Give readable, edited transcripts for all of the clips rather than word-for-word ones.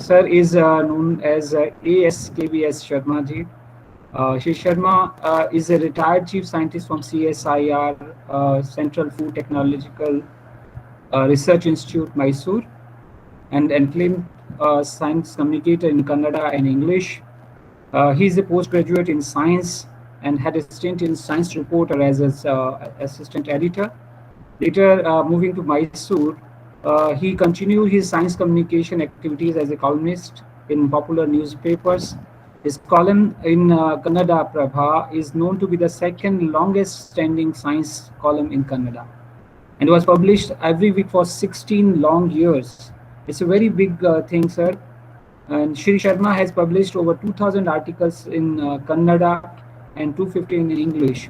sir is known as ASKVS Sharma ji. Shri Sharma is a retired chief scientist from CSIR, Central Food Technological Research Institute, Mysore, and acclaimed science communicator in Kannada and English. He is a postgraduate in science and had a stint in Science Reporter as an assistant editor. Later, moving to Mysore, he continued his science communication activities as a columnist in popular newspapers. His column in Kannada Prabha is known to be the second longest standing science column in Kannada and was published every week for 16 long years. It's a very big thing, sir. And Shri Sharma has published over 2,000 articles in Kannada and 250 in English.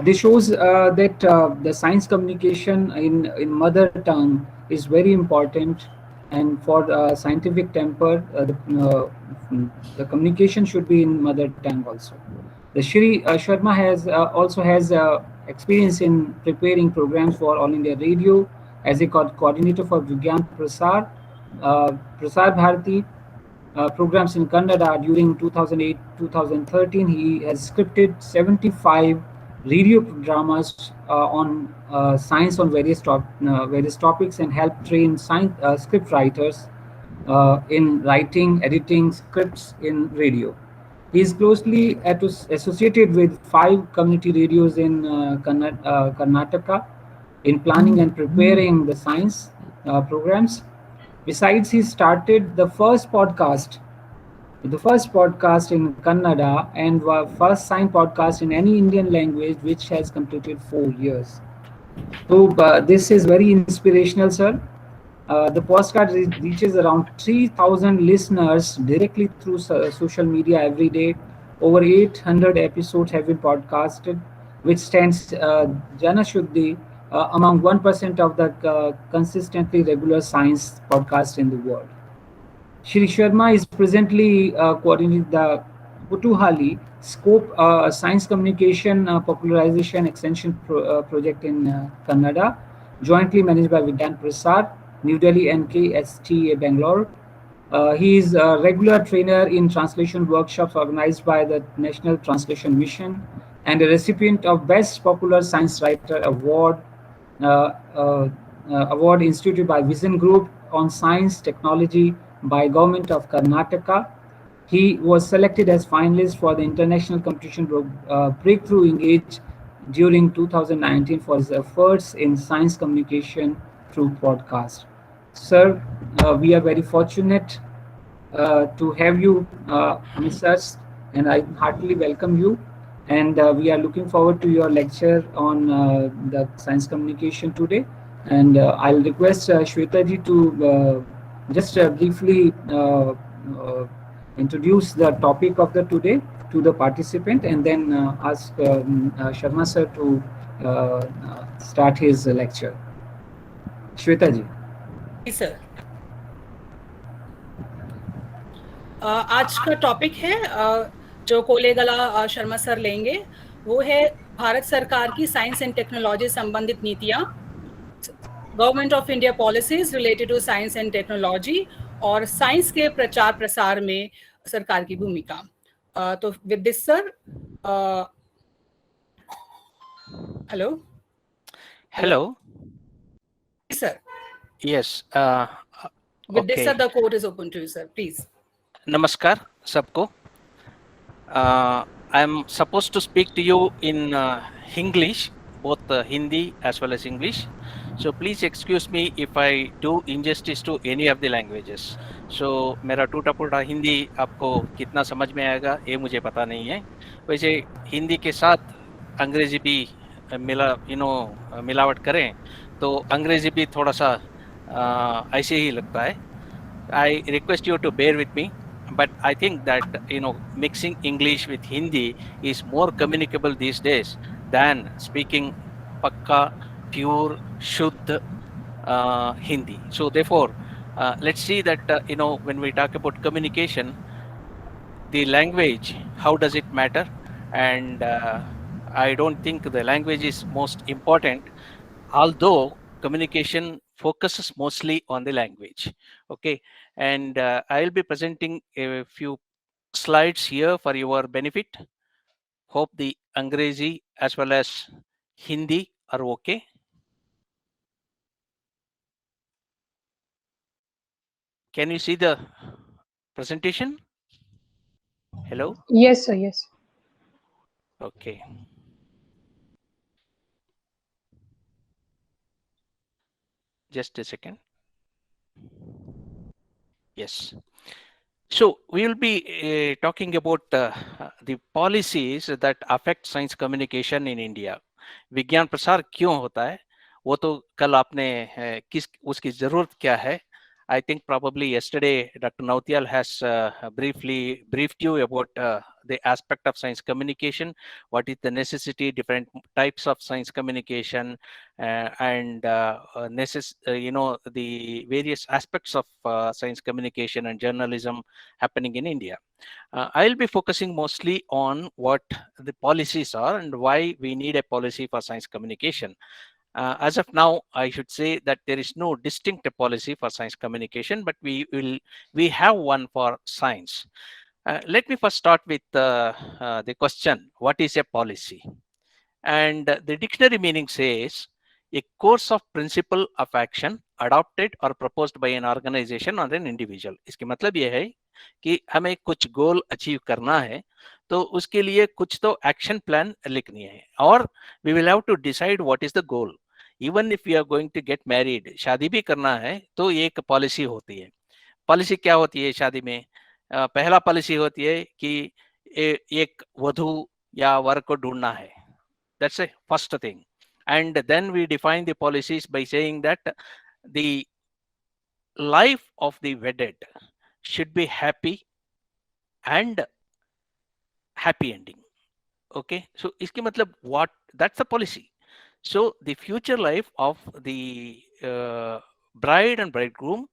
This shows that the science communication in mother tongue is very important, and for scientific temper, the communication should be in mother tongue also. The Shri Sharma has also has experience in preparing programs for All India Radio as a coordinator for Vigyan Prasar Bharati programs in Kannada during 2008-2013. He has scripted 75 radio dramas on science on various topics and helped train script writers in writing, editing scripts in radio. He is closely associated with 5 community radios in Karnataka in planning and preparing the science programs. Besides, he started the first podcast in Kannada and first science podcast in any Indian language, which has completed 4 years. So this is very inspirational, sir. The postcard reaches around 3,000 listeners directly through social media every day. Over 800 episodes have been podcasted, which stands Jana Shuddhi among 1% of the consistently regular science podcasts in the world. Shri Sharma is presently coordinating the Kutuhali Scope Science Communication Popularization Extension project in Kannada, jointly managed by Vigyan Prasad, New Delhi and KSTA Bangalore. He is a regular trainer in translation workshops organized by the National Translation Mission and a recipient of Best Popular Science Writer uh, uh, award instituted by Vision Group on Science Technology by Government of Karnataka. He was selected as finalist for the international competition Breakthrough Engage during 2019 for his efforts in science communication through podcast. Sir, we are very fortunate to have you, Ms. Sars, and I heartily welcome you. And we are looking forward to your lecture on the science communication today. And I'll request Shweta ji to just briefly introduce the topic of the today to the participant, and then ask Sharma sir to start his lecture. Shweta ji. Ji sir. आज का topic है जो Kollegal Sharma sir लेंगे, वो है भारत सरकार की science and technology संबंधित नीतियां, government of India policies related to science and technology और साइंस के प्रचार प्रसार में सरकार की भूमिका। तो with this sir, hello sir. Yes. With this, Okay. sir, the court is open to you, sir. Please. Namaskar, सबको. I'm supposed to speak to you in English, both Hindi as well as English. So please excuse me if I do injustice to any of the languages. So मेरा टूटा फूटा हिंदी आपको कितना समझ में आएगा ये मुझे पता नहीं है. वैसे हिंदी के साथ अंग्रेजी भी मिलावट करें तो अंग्रेजी भी थोड़ा सा ऐसे ही लगता है. I request you to bear with me, but I think that mixing English with Hindi is more communicable these days than speaking pakka, pure, shuddh Hindi. So therefore, let's see that when we talk about communication, the language, how does it matter? And I don't think the language is most important, although communication focuses mostly on the language. Okay, and I'll be presenting a few slides here for your benefit. Hope the Angrezi as well as Hindi are okay. Can you see the presentation? Hello? Yes, sir. Yes. Okay. Just a second. Yes. So we will be talking about the policies that affect science communication in India. विज्ञान प्रसार क्यों होता है वो तो कल आपने किस उसकी जरूरत क्या है. I think probably yesterday Dr. Nautiyal has briefly briefed you about the aspect of science communication, what is the necessity, different types of science communication, and the various aspects of science communication and journalism happening in India. I'll be focusing mostly on what the policies are and why we need a policy for science communication. As of now, I should say that there is no distinct policy for science communication, but we have one for science. Let me first start with the question, what is a policy? And the dictionary meaning says a course of principle of action adopted or proposed by an organization or an individual. इसके मतलब ये है कि हमें कुछ goal achieve करना है तो उसके लिए कुछ तो एक्शन प्लान लिखनी है और we will have to decide what is the goal. Even if you are going to get married, शादी भी करना है तो ये एक पॉलिसी होती है. पॉलिसी क्या होती है शादी में? पहला पॉलिसी होती है कि एक वधु या वर को ढूंढना है. That's a first thing. And then we define the policies by saying that the life of the wedded should be happy and happy ending. Okay, so iski matlab what, that's the policy. So the future life of the bride and bridegroom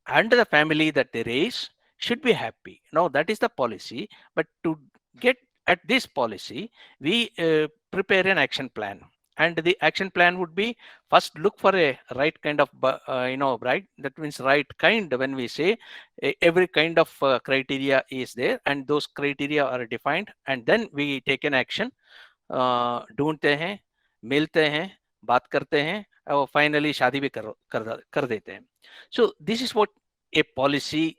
and the family that they raise should be happy. Now that is the policy, but to get at this policy we prepare an action plan, and the action plan would be first look for a right kind of bride. That means right kind, when we say every kind of criteria is there and those criteria are defined, and then we take an action. ढूंढते हैं, मिलते हैं, बात करते हैं और finally शादी भी कर देते हैं. So this is what a policy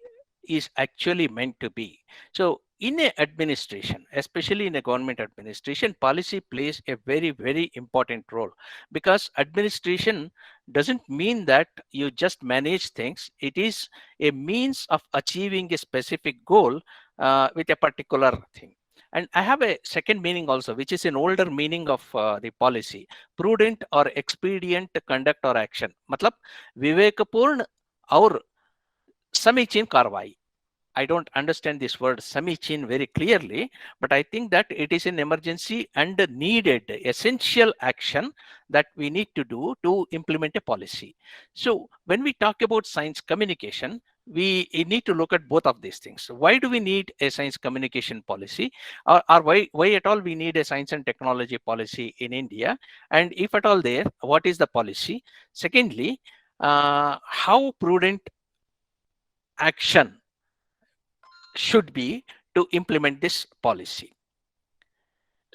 is actually meant to be. So in a administration, especially in a government administration, policy plays a very, very important role, because administration doesn't mean that you just manage things. It is a means of achieving a specific goal with a particular thing. And I have a second meaning also, which is an older meaning of the policy: prudent or expedient conduct or action. मतलब विवेकपूर्ण और समीचीन कार्रवाई. I don't understand this word samichin very clearly, but I think that it is an emergency and needed essential action that we need to do to implement a policy. So when we talk about science communication, we need to look at both of these things. Why do we need a science communication policy, or why at all we need a science and technology policy in India? And if at all there, what is the policy? Secondly, how prudent action should be to implement this policy.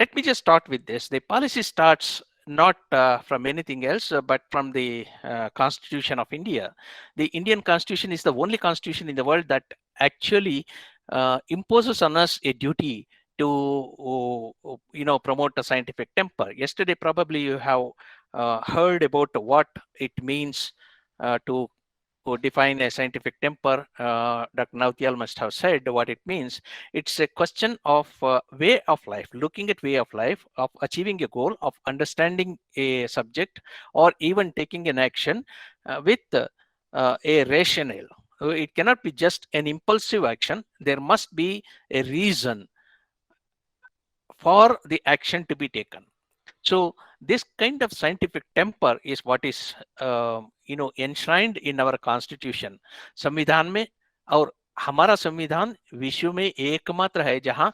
Let me just start with this. The policy starts not from anything else, but from the Constitution of India. The Indian Constitution is the only constitution in the world that actually imposes on us a duty to promote a scientific temper. Yesterday, probably you have heard about what it means to define a scientific temper. Dr. Nautiyal must have said what it means. It's a question of way of life, looking at way of life, of achieving a goal, of understanding a subject, or even taking an action with a rationale. It cannot be just an impulsive action. There must be a reason for the action to be taken. So this kind of scientific temper is what is enshrined in our constitution, संविधान में. और हमारा संविधान विश्व में एकमात्र है जहां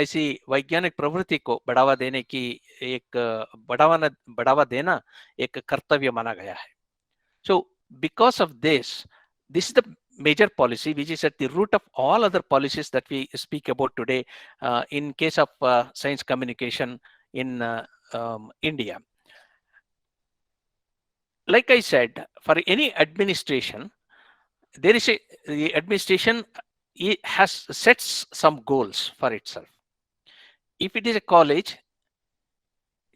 ऐसी वैज्ञानिक प्रवृत्ति को बढ़ावा देने की बढ़ावा देना एक कर्तव्य माना गया है. So because of this is the major policy which is at the root of all other policies that we speak about today in case of science communication in India. Like I said, for any administration, there is the administration has sets some goals for itself. If it is a college,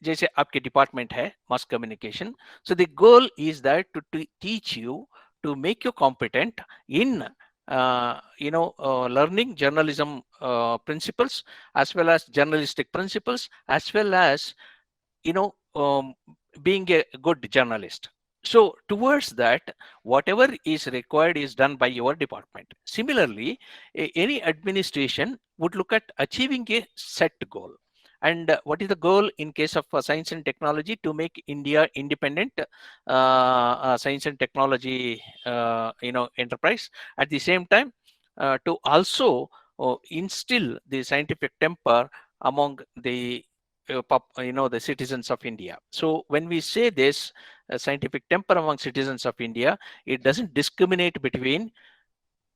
जैसे आपके department है mass communication, so the goal is that to teach you, to make you competent in learning journalism principles, as well as journalistic principles, as well as being a good journalist. So towards that, whatever is required is done by your department. Similarly, any administration would look at achieving a set goal. And what is the goal in case of science and technology? To make India independent science and technology enterprise. At the same time, to also instill the scientific temper among the the citizens of India. So when we say this scientific temper among citizens of India, it doesn't discriminate between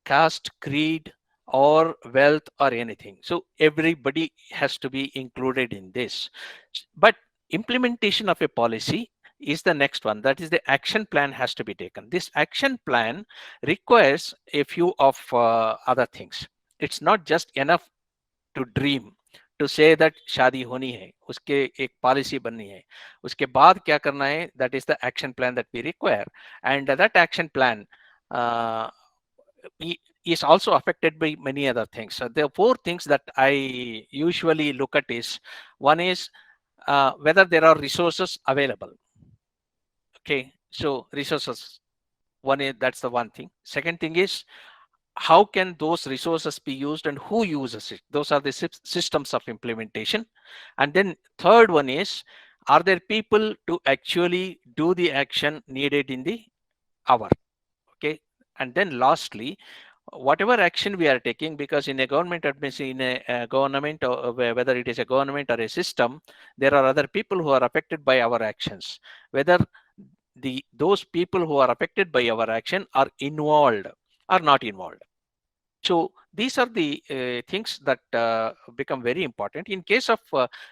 caste, creed, or wealth or anything. So everybody has to be included in this. But implementation of a policy is the next one. That is, the action plan has to be taken. This action plan requires a few of other things. It's not just enough to dream, to say that शादी होनी है, उसके एक policy बननी है, उसके बाद क्या करना है, that is the action plan that we require. And that action plan is also affected by many other things. So there are four things that I usually look at is, one is whether there are resources available. Okay, so resources, that's the one thing. Second thing is, how can those resources be used and who uses it? Those are the systems of implementation. And then third one is, are there people to actually do the action needed in the hour? Okay. And then lastly, whatever action we are taking, because in a government administration, in a government, or whether it is a government or a system, there are other people who are affected by our actions. Whether those people who are affected by our action are involved or not involved. So these are the things that become very important. In case of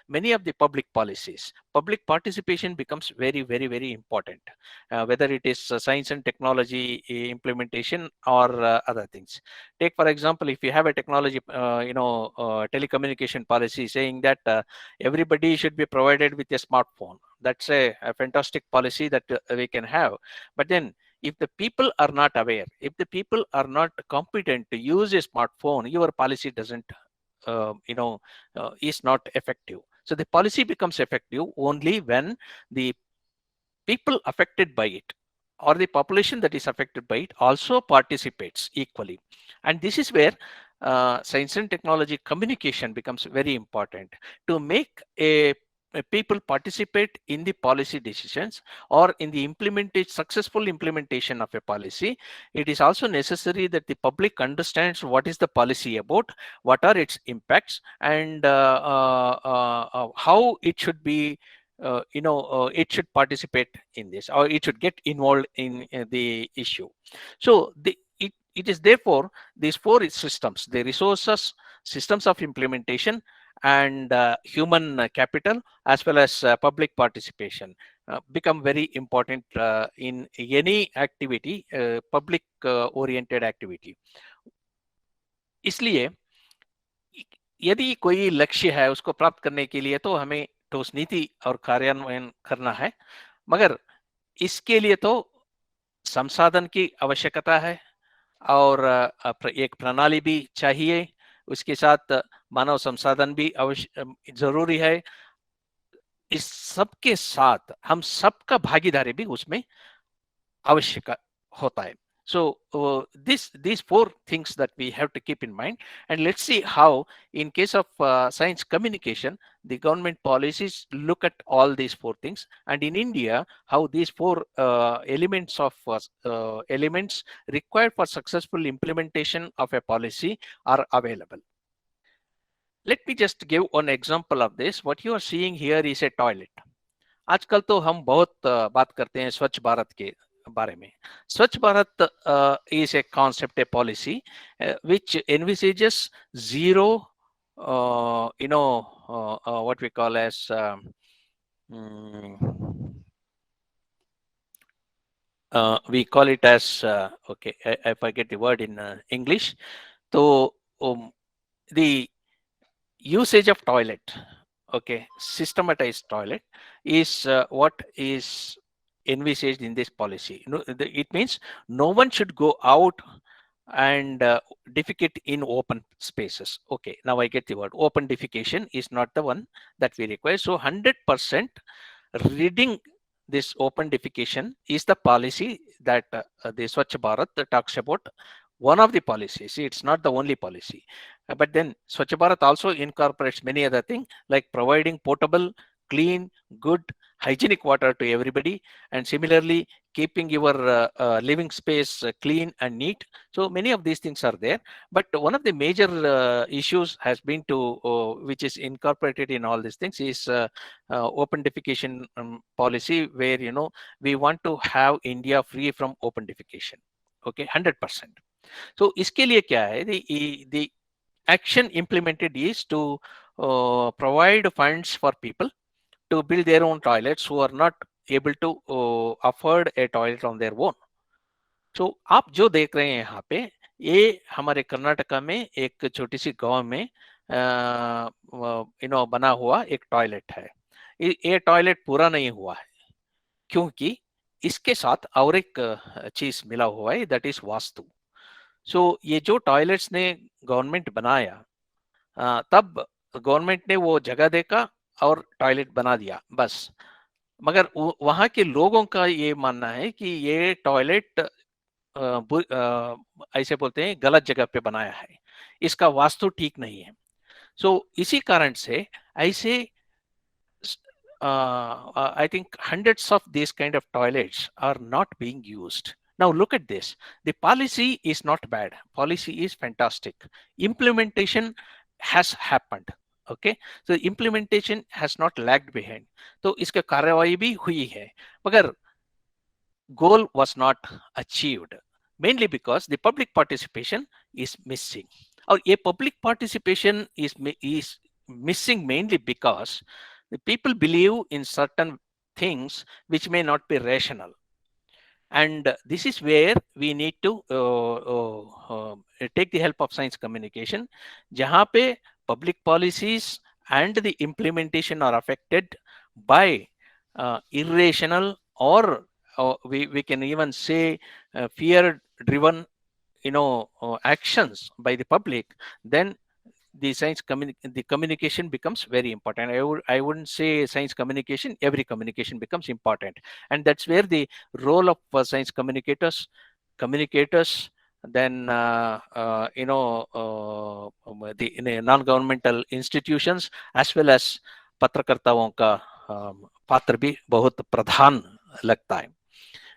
many of the public policies, public participation becomes very, very, very important, whether it is science and technology implementation or other things. Take, for example, if you have a technology, telecommunication policy saying that everybody should be provided with a smartphone. That's a fantastic policy that we can have. But then, if the people are not aware, if the people are not competent to use a smartphone, your policy doesn't, is not effective. So the policy becomes effective only when the people affected by it, or the population that is affected by it, also participates equally. And this is where science and technology communication becomes very important. To make people participate in the policy decisions or in the successful implementation of a policy, it is also necessary that the public understands what is the policy about, what are its impacts, and how it should be, it should participate in this, or it should get involved in the issue. So it is therefore these four systems, the resources, systems of implementation, and human capital, as well as public participation, become very important in any activity, public oriented activity. इसलिए यदि कोई लक्ष्य है उसको प्राप्त करने के लिए तो हमें ठोस नीति और कार्यान्वयन करना है, मगर इसके लिए तो संसाधन की आवश्यकता है और एक प्रणाली भी चाहिए, उसके साथ मानव संसाधन भी जरूरी है। इस सबके साथ हम सबका भागीदारी भी उसमें आवश्यक होता है। So these four things that we have to keep in mind, and let's see how in case of science communication, the government policies look at all these four things, and in India, how these four elements required for successful implementation of a policy are available. Let me just give one example of this. What you are seeing here is a toilet. आजकल तो हम बहुत बात करते हैं स्वच्छ भारत के बारे में. Swachh Bharat is a concept, a policy which envisages zero, what we call as we call it as okay, if I get the word in English. So the usage of toilet, okay, systematized toilet is what is envisaged in this policy. It means no one should go out and defecate in open spaces. Okay, now I get the word. Open defecation is not the one that we require. So 100% reading this open defecation is the policy that the Swachh Bharat talks about. One of the policies. See, it's not the only policy. But then Swachh Bharat also incorporates many other things like providing potable, clean, good, hygienic water to everybody, and similarly keeping your living space clean and neat. So many of these things are there. But one of the major issues has been to, which is incorporated in all these things, is open defecation policy, where we want to have India free from open defecation. Okay, 100%. So इसके लिए क्या है, the action implemented is to provide funds for people to build their own toilets who are not able to afford a toilet on their own. So आप जो देख रहे हैं यहाँ पे, ये हमारे कर्नाटका में एक छोटी सी गांव में बना हुआ एक टॉयलेट है. ये टॉयलेट पूरा नहीं हुआ है क्योंकि इसके साथ और एक चीज मिला हुआ है, दैट इज वास्तु. सो ये जो टॉयलेट्स ने गवर्नमेंट बनाया, तब गवर्नमेंट ने वो जगह देखा और टॉयलेट बना दिया बस. मगर वहां के लोगों का ये मानना है कि ये टॉयलेट ऐसे बोलते हैं गलत जगह पे बनाया है, इसका वास्तु ठीक नहीं है. सो इसी कारण से ऐसे I think hundreds of these kind of toilets are not being used. Now look at this. The policy is not bad. Policy is fantastic. Implementation has happened. Okay, so implementation has not lagged behind. तो इसका कार्यवाही भी हुई है, मगर goal was not achieved, mainly because the public participation is missing. और ये public participation is missing mainly because the people believe in certain things which may not be rational. And this is where we need to take the help of science communication, जहाँ पे public policies and the implementation are affected by irrational or we can even say fear-driven, actions by the public. Then the the communication becomes very important. I wouldn't say science communication, every communication becomes important, and that's where the role of science communicators, then the non-governmental institutions as well as पत्रकर्ताओं का पात्र भी बहुत प्रधान लगता है.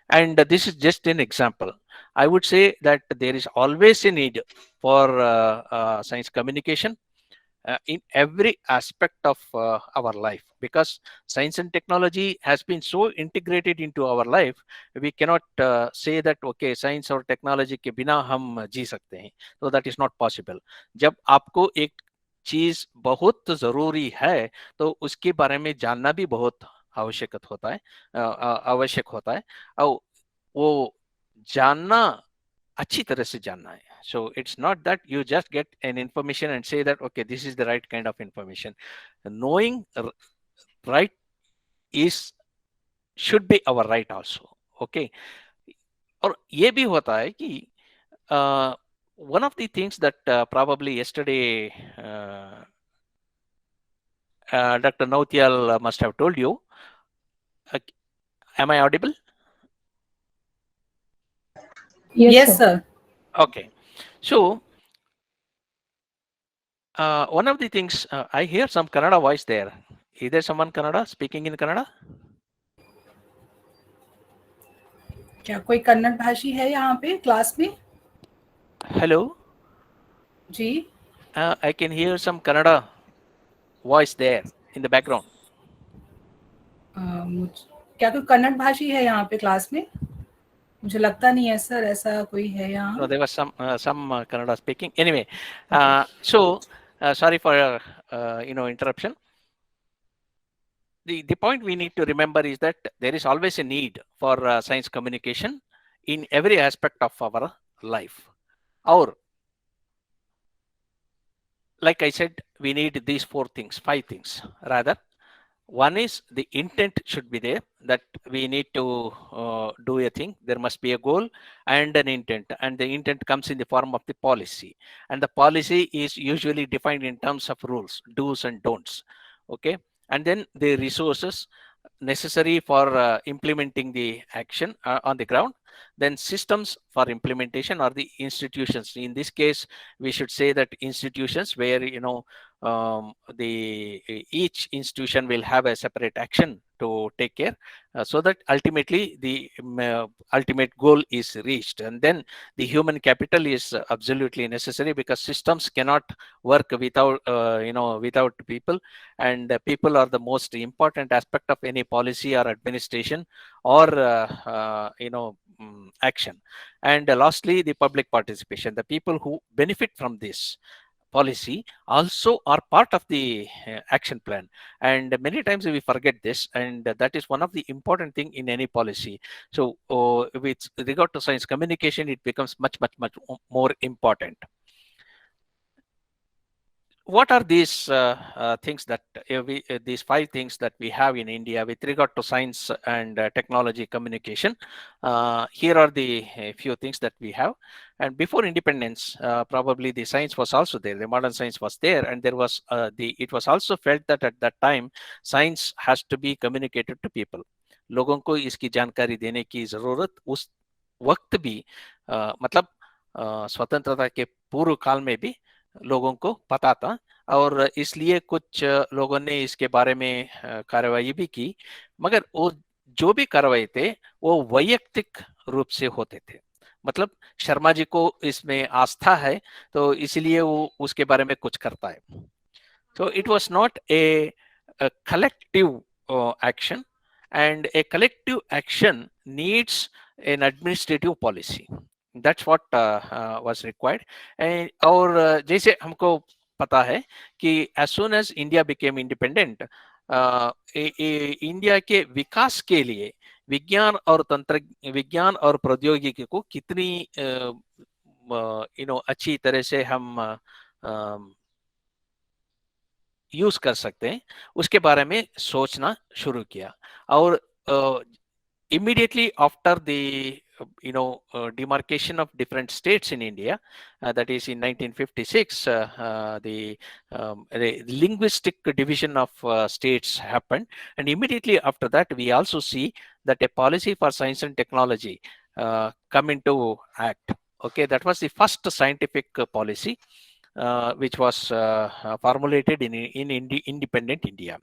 And this is just an example. I would say that there is always a need for science communication in every aspect of our life, because science and technology has been so integrated into our life. We cannot say that okay, science और technology के बिना हम जी सकते हैं. So that is not possible. जब आपको एक चीज बहुत जरूरी है तो उसके बारे में जानना भी बहुत आवश्यक होता है और वो जानना अच्छी तरह से जानना है. So it's not that you just get an information and say that okay, this is the right kind of information. Knowing right should be our right also. Okay, और ये भी होता है कि one of the things that probably yesterday Dr. Nautiyal must have told you. Am I audible? Yes, sir. Okay. So, one of the things, I hear some Kannada voice there. Is there someone Kannada speaking in Kannada? क्या कोई कन्नड़ भाषी है यहाँ पे class में? Hello. Ji. I can hear some Kannada voice there in the background. क्या कोई कन्नड़ भाषी है यहाँ पे क्लास में? मुझे लगता नहीं है सर ऐसा कोई है यहाँ. No, there was some Kannada speaking. Anyway, Okay. so sorry for interruption. The point we need to remember is that there is always a need for science communication in every aspect of our life. Or, like I said, we need these 5 things rather. One is the intent should be there, that we need to do a thing. There must be a goal and an intent, and the intent comes in the form of the policy, and the policy is usually defined in terms of rules, do's and don'ts. Okay, and then the resources necessary for implementing the action on the ground, then systems for implementation, or the institutions. In this case, we should say that institutions where the each institution will have a separate action to take care, so that ultimately the ultimate goal is reached. And then the human capital is absolutely necessary, because systems cannot work without without people, and people are the most important aspect of any policy or administration or action. And lastly, the public participation. The people who benefit from this policy also are part of the action plan, and many times we forget this, and that is one of the important thing in any policy. So with regard to science communication, it becomes much more important. What are these things that these 5 things that we have in India with regard to science and technology communication? Here are the few things that we have. And before independence, probably the science was also there. The modern science was there, and there was it was also felt that at that time science has to be communicated to people. लोगों को इसकी जानकारी देने की जरूरत उस वक्त भी मतलब स्वतंत्रता के पूर्व काल में भी लोगों को पता था, और इसलिए कुछ लोगों ने इसके बारे में कार्रवाई भी की, मगर वो जो भी कार्रवाई थे वो वैयक्तिक रूप से होते थे। मतलब शर्मा जी को इसमें आस्था है, तो इसलिए वो उसके बारे में कुछ करता है। So it was not a collective action, and a collective action needs an administrative policy. That's what was required. And और जैसे हमको पता है कि as soon as India became independent, India के विकास के लिए विज्ञान और प्रौद्योगिकी को कितनी अच्छी तरह से हम यूज कर सकते हैं, उसके बारे में सोचना शुरू किया। और immediately after the demarcation of different states in India, that is in 1956, the linguistic division of states happened, and immediately after that we also see that a policy for science and technology come into act. Okay, that was the first scientific policy which was formulated in independent India.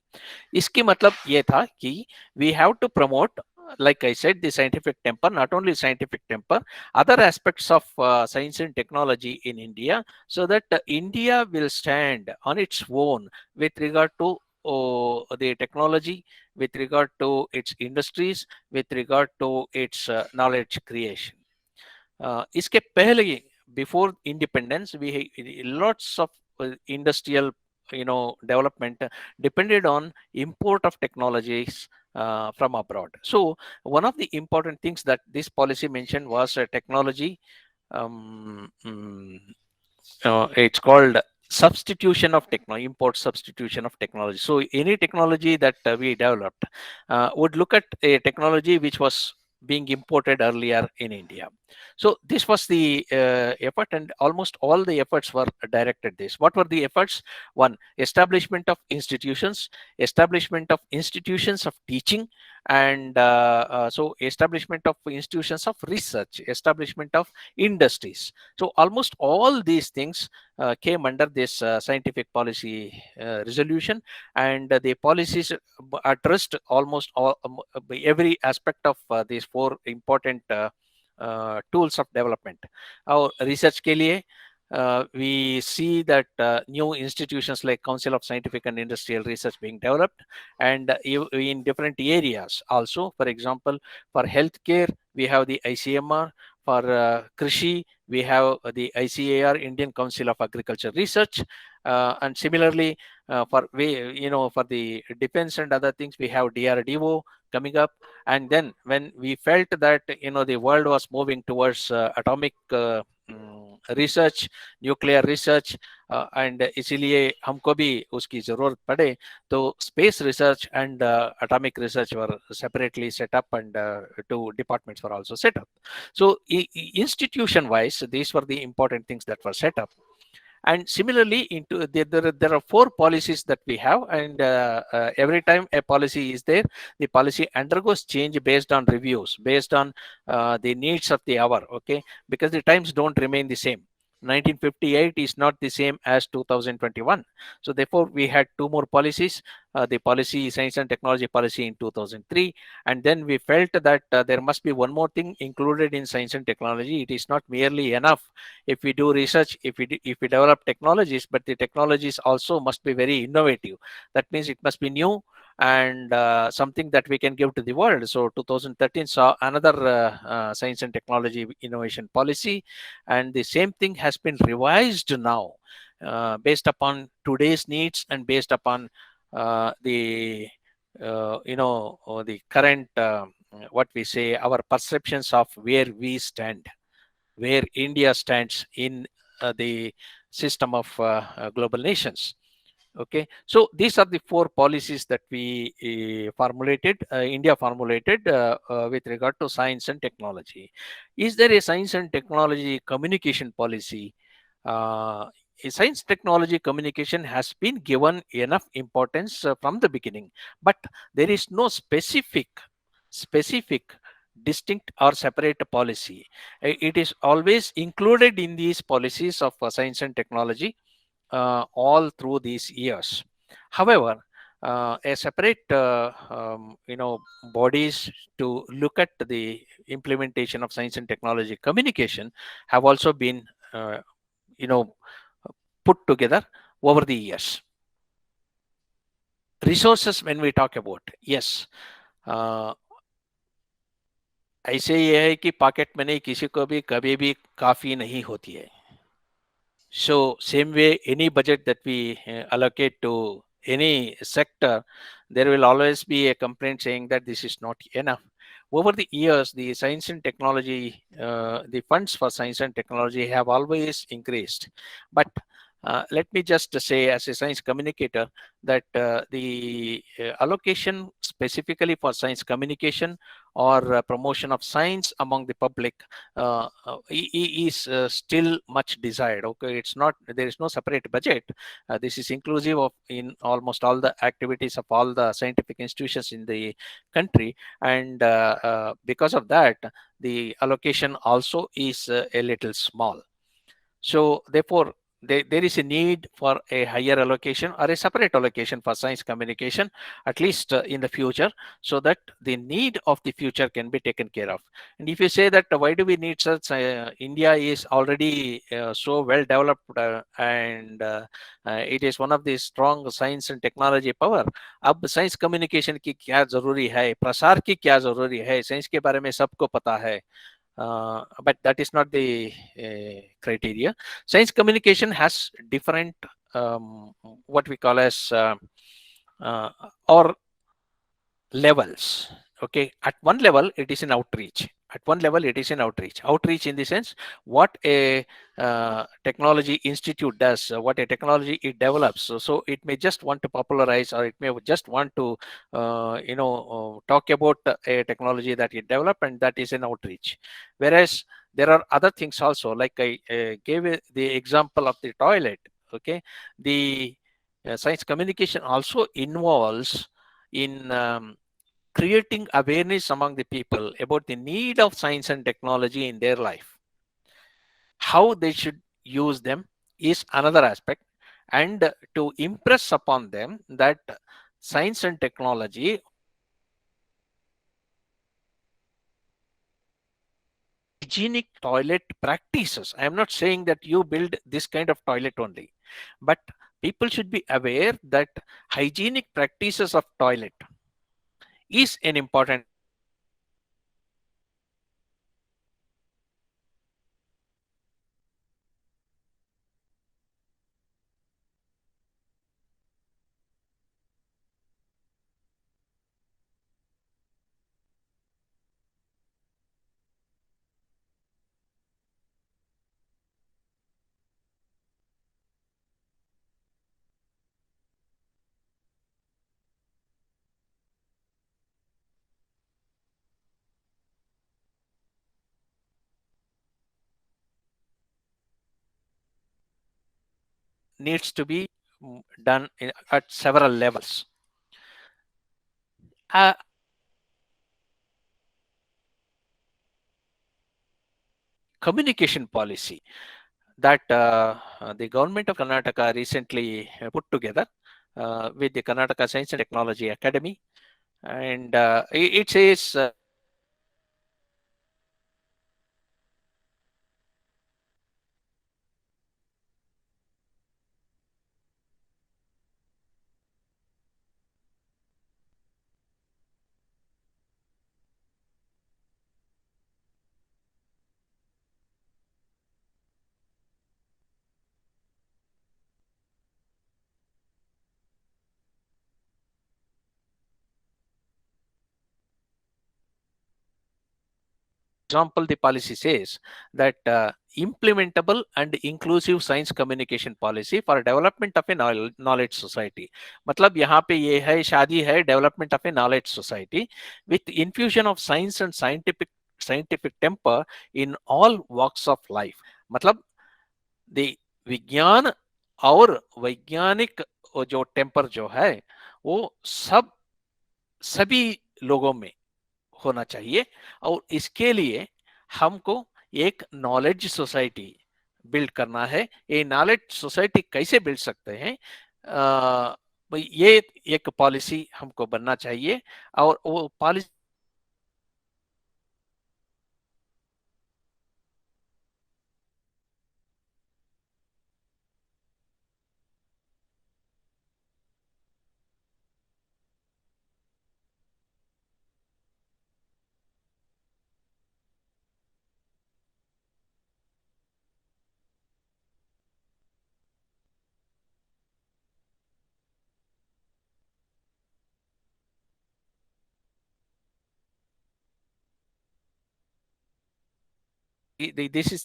इसकी मतलब ये था कि we have to promote, like I said, the scientific temper, not only scientific temper, other aspects of science and technology in India, so that India will stand on its own with regard to the technology, with regard to its industries, with regard to its knowledge creation. इसके पहले, before independence, we lots of industrial development depended on import of technologies from abroad. So one of the important things that this policy mentioned was technology. It's called substitution of technology, import substitution of technology. So any technology that we developed would look at a technology which was being imported earlier in India. So this was the effort, and almost all the efforts were directed this. What were the efforts? One, establishment of institutions of teaching, and so establishment of institutions of research, establishment of industries. So almost all these things came under this scientific policy resolution, and the policies addressed almost all every aspect of these 4 important tools of development. और research के लिए we see that new institutions like Council of Scientific and Industrial Research being developed, and in different areas also. For example, for healthcare, we have the ICMR. For Krishi, we have the ICAR, Indian Council of Agriculture Research, and similarly for for the defense and other things, we have DRDO coming up. And then when we felt that the world was moving towards atomic research, nuclear research, and इसीलिए हमको भी उसकी जरूरत पड़े, तो space research and atomic research were separately set up, and two departments were also set up. So institution wise, these were the important things that were set up. And similarly, into there are 4 policies that we have, and every time a policy is there, the policy undergoes change based on reviews, based on the needs of the hour. Okay, because the times don't remain the same. 1958 is not the same as 2021. So therefore, we had 2 more policies, the policy science and technology policy in 2003, and then we felt that there must be one more thing included in science and technology. It is not merely enough if we do research, if we develop technologies, but the technologies also must be very innovative. That means it must be new and something that we can give to the world. So 2013 saw another science and technology innovation policy, and the same thing has been revised now based upon today's needs and based upon the the current what we say, our perceptions of where we stand, where India stands in the system of global nations. Okay, so these are the 4 policies that we India formulated with regard to science and technology. Is there a science and technology communication policy? A science technology communication has been given enough importance from the beginning, but there is no specific distinct or separate policy. It is always included in these policies of science and technology all through these years. However, a separate bodies to look at the implementation of science and technology communication have also been put together over the years. Resources, when we talk about, yes, ऐसे ये है कि pocket money किसी को भी कभी भी काफी नहीं होती है. So same way, any budget that we allocate to any sector, there will always be a complaint saying that this is not enough. Over the years, the science and technology, the funds for science and technology have always increased. But let me just say, as a science communicator, that the allocation specifically for science communication or promotion of science among the public is still much desired. Okay, it's not, there is no separate budget. This is inclusive of in almost all the activities of all the scientific institutions in the country, and because of that, the allocation also is a little small. So therefore, there is a need for a higher allocation or a separate allocation for science communication, at least in the future, so that the need of the future can be taken care of. And if you say that why do we need such, India is already so well developed and it is one of the strong science and technology power. अब science communication की क्या जरूरी है, प्रसार की क्या जरूरी है, science के बारे में सबको पता है. But that is not the criteria. Science communication has different what we call as or levels. Okay, at one level it is an outreach. At one level it is an outreach. Outreach in the sense what a technology institute does, what a technology it develops. So it may just want to popularize, or it may just want to talk about a technology that it developed, and that is an outreach. Whereas there are other things also, like I gave the example of the toilet. Okay, the science communication also involves in creating awareness among the people about the need of science and technology in their life. How they should use them is another aspect, and to impress upon them that science and technology hygienic toilet practices. I am not saying that you build this kind of toilet only, but people should be aware that hygienic practices of toilet is an important needs to be done at several levels. Uh, Communication policy that the government of Karnataka recently put together with the Karnataka Science and Technology Academy, and it says example, the policy says that implementable and inclusive science communication policy for development of a knowledge society. मतलब यहाँ पे ये है शादी है development of a knowledge society with infusion of science and scientific temper in all walks of life. मतलब the विज्ञान और वैज्ञानिक जो टेम्पर जो है वो सभी लोगों में होना चाहिए, और इसके लिए हमको एक नॉलेज सोसाइटी बिल्ड करना है। ये नॉलेज सोसाइटी कैसे बिल्ड सकते हैं, ये एक पॉलिसी हमको बनना चाहिए, और वो policy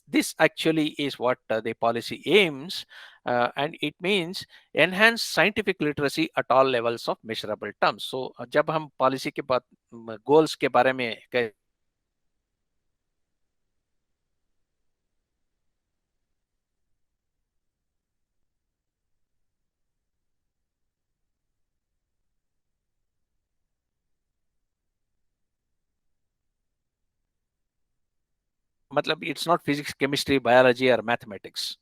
this actually is what the policy aims, and it means enhance scientific literacy at all levels of measurable terms. So जब हम पॉलिसी के बाद गोल्स के बारे में मतलब it's not physics, chemistry, biology or mathematics.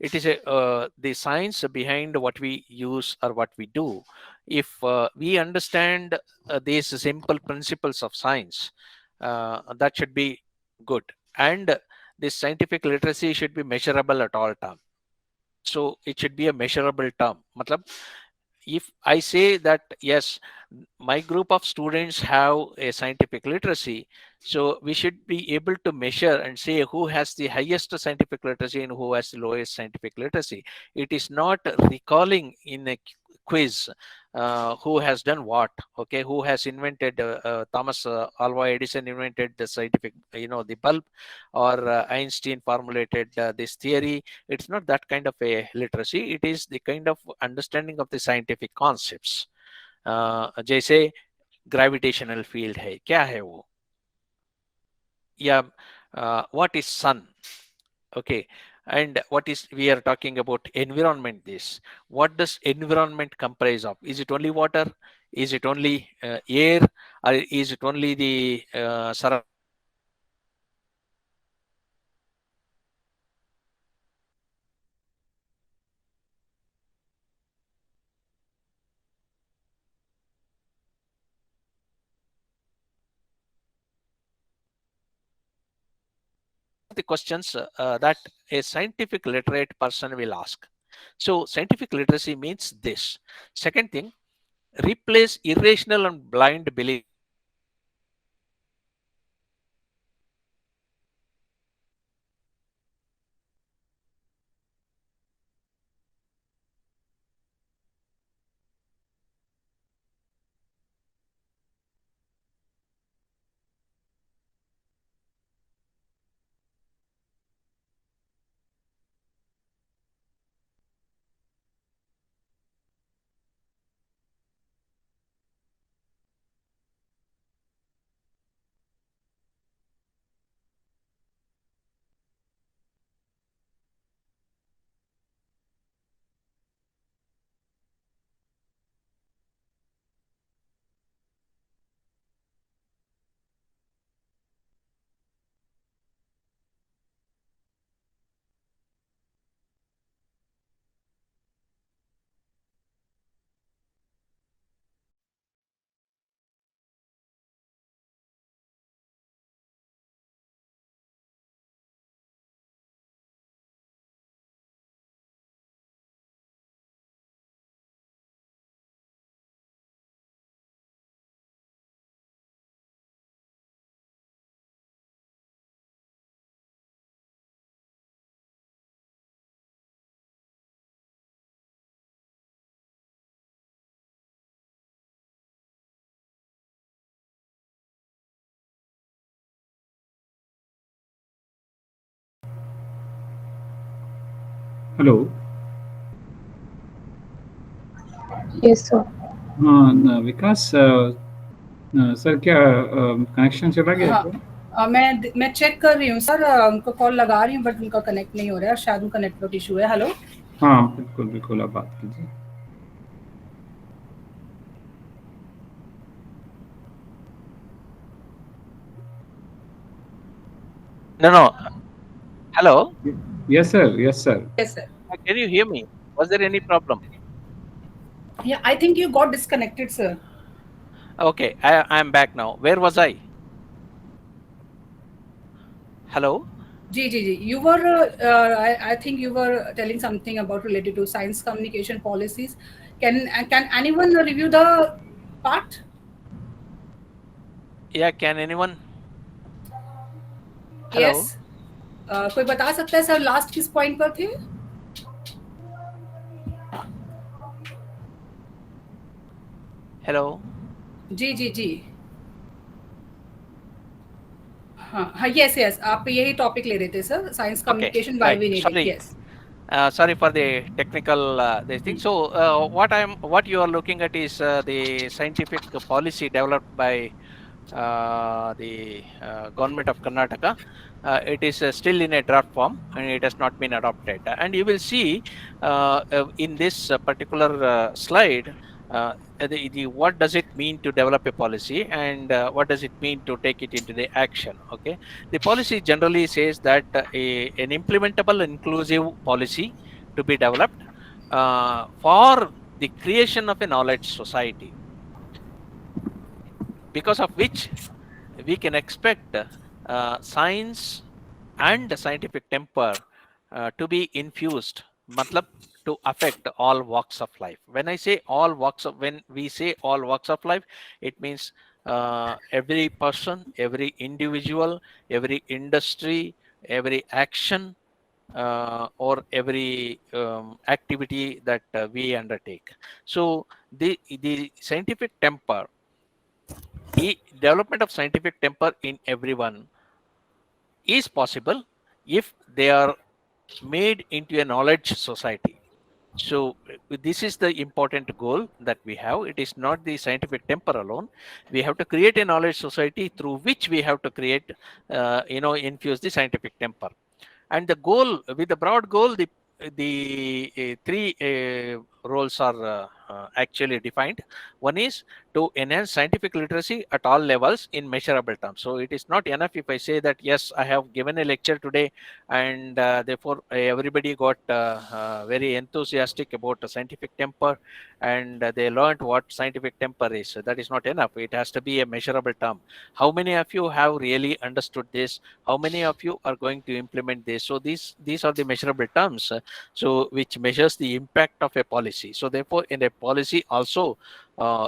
It is the science behind what we use or what we do. If we understand these simple principles of science, that should be good, and this scientific literacy should be measurable at all time. So it should be a measurable term. Matlab, if I say that yes, my group of students have a scientific literacy, so we should be able to measure and say who has the highest scientific literacy and who has the lowest scientific literacy. It is not recalling in a quiz who has done what. Okay, who has invented Thomas Alva Edison invented the scientific, the bulb, or Einstein formulated this theory. It's not that kind of a literacy. It is the kind of understanding of the scientific concepts. जैसे gravitational field है, क्या है वो, या what is sun. Okay, and what is, we are talking about environment. This, what does environment comprise of? Is it only water? Is it only air? Or is it only the the questions that a scientific literate person will ask. So scientific literacy means this. Second thing, replace irrational and blind beliefs hello. Yes sir. हाँ विकास sir, क्या connection चला गया हाँ, क्या? मैं check कर रही हूँ सर, उनको कॉल लगा रही हूँ बट उनका कनेक्ट नहीं हो रहा है, शायद उनका नेटवर्क इशू है। हेलो। हाँ बिल्कुल बिल्कुल, आप बात कीजिए। No. Hello. Yes sir, yes sir. Yes sir. Can you hear me? Was there any problem? Yeah, I think you got disconnected, sir. Okay, I'm back now. Where was I? Hello. Ji. You were, I think you were telling something about related to science communication policies. Can anyone review the part? Yeah, can anyone? Hello. Yes. कोई बता सकता है sir last किस point पर थे? Hello. जी। हाँ, yes, आप यही टॉपिक ले रहे थे sir, science communication why we need it. Yes. Sorry for the technical this thing. So what you are looking at is the scientific policy developed by the government of Karnataka. It is still in a draft form and it has not been adopted. And you will see in this particular slide what does it mean to develop a policy and what does it mean to take it into the action. Okay, the policy generally says that an implementable inclusive policy to be developed for the creation of a knowledge society, because of which we can expect science and scientific temper to be infused, matlab to affect all walks of life. When I say all walks of, when we say all walks of life, it means every person, every individual, every industry, every action, or every activity that we undertake. So the scientific temper, development of scientific temper in everyone is possible if they are made into a knowledge society. So this is the important goal that we have. It is not the scientific temper alone. We have to create a knowledge society through which we have to create, infuse the scientific temper. And the goal, with the broad goal, the three roles are actually defined. One is to enhance scientific literacy at all levels in measurable terms. So it is not enough if I say that yes, I have given a lecture today, and therefore everybody got very enthusiastic about the scientific temper, and they learned what scientific temper is. So that is not enough. It has to be a measurable term. How many of you have really understood this? How many of you are going to implement this? So these are the measurable terms, so which measures the impact of a policy. So therefore, in a policy also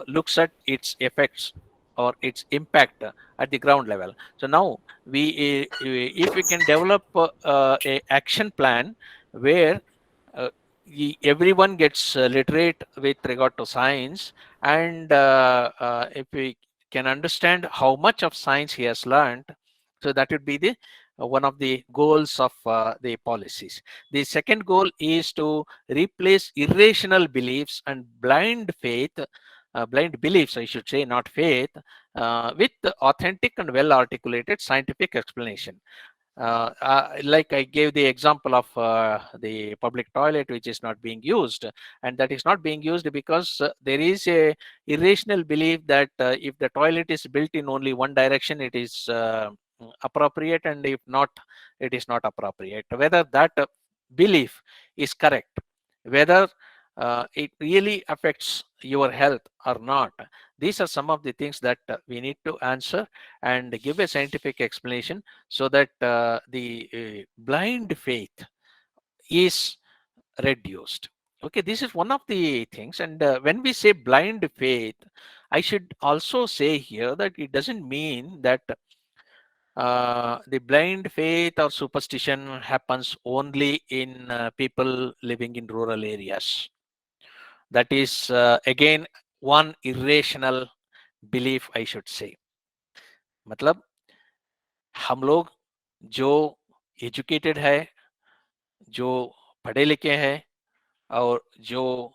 looks at its effects or its impact at the ground level. So now if we can develop a action plan where uh, everyone gets literate with regard to science, and if we can understand how much of science he has learned, so that would be the one of the goals of the policies. The second goal is to replace irrational beliefs and blind faith, blind beliefs, I should say, not faith, with authentic and well articulated scientific explanation. Like I gave the example of the public toilet which is not being used, and that is not being used because there is a irrational belief that if the toilet is built in only one direction, it is appropriate, and if not, it is not appropriate. Whether that belief is correct, whether it really affects your health or not, these are some of the things that we need to answer and give a scientific explanation, so that the blind faith is reduced. Okay, this is one of the things. And when we say blind faith, I should also say here that it doesn't mean that the blind faith or superstition happens only in people living in rural areas. That is again one irrational belief, I should say. मतलब हम लोग जो educated है, जो पढ़े लिखे हैं, और जो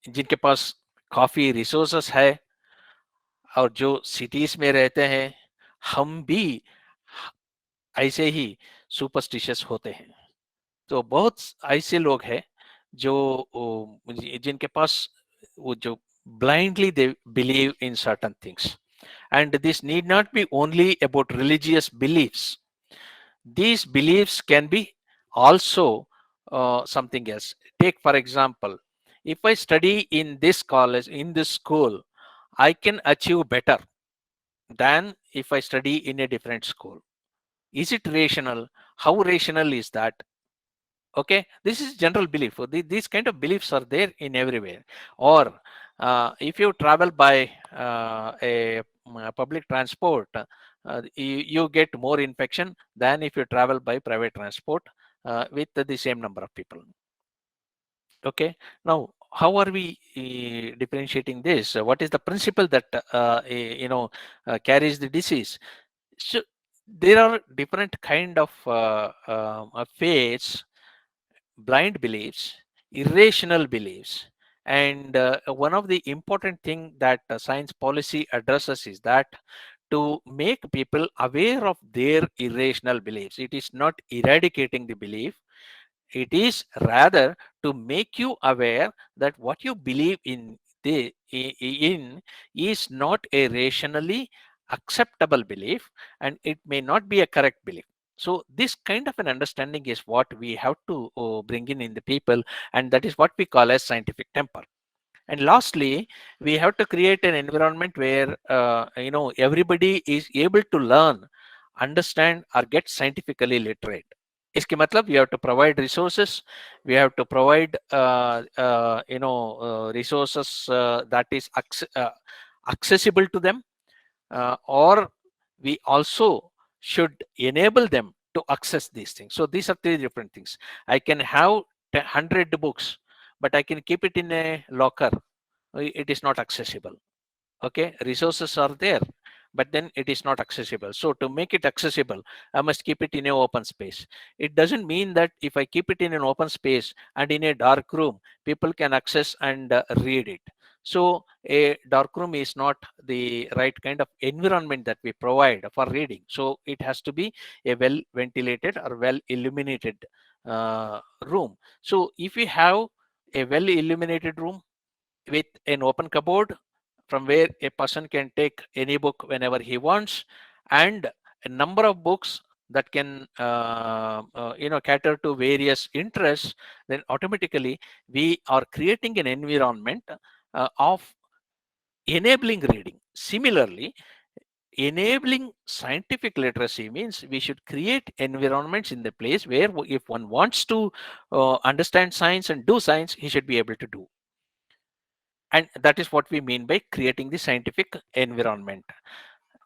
जिनके पास काफ़ी रिसोर्सेस है, और जो सिटीज़ में रहते हैं, हम भी ऐसे ही सुपरस्टिशियस होते हैं. तो बहुत ऐसे लोग हैं जो जिनके पास वो जो blindly they believe in certain things. And this need not be only about religious beliefs. These beliefs can be also something else. Take, for example, if I study in this college, in this school, I can achieve better than if I study in a different school. Is it rational? How rational is that? Okay, this is general belief. These kind of beliefs are there in everywhere. Or if you travel by a public transport, you get more infection than if you travel by private transport with the same number of people. Okay, now how are we differentiating this? What is the principle that carries the disease? So there are different kind of faiths, blind beliefs, irrational beliefs. And one of the important thing that science policy addresses is that to make people aware of their irrational beliefs. It is not eradicating the belief. It is rather to make you aware that what you believe in is not a rationally acceptable belief, and it may not be a correct belief. So this kind of an understanding is what we have to bring in the people, and that is what we call as scientific temper. And lastly, we have to create an environment where everybody is able to learn, understand, or get scientifically literate. इसके मतलब we have to provide resources, we have to provide resources that is accessible to them, or we also should enable them to access these things. So these are three different things. I can have 100 books, but I can keep it in a locker. It is not accessible. Okay, resources are there, but then it is not accessible. So to make it accessible, I must keep it in an open space. It doesn't mean that if I keep it in an open space and in a dark room, people can access and read it. So a dark room is not the right kind of environment that we provide for reading. So it has to be a well ventilated or well illuminated room. So if we have a well illuminated room with an open cupboard from where a person can take any book whenever he wants, and a number of books that can cater to various interests, then automatically we are creating an environment of enabling reading. Similarly, enabling scientific literacy means we should create environments in the place where if one wants to understand science and do science, he should be able to do. And that is what we mean by creating the scientific environment.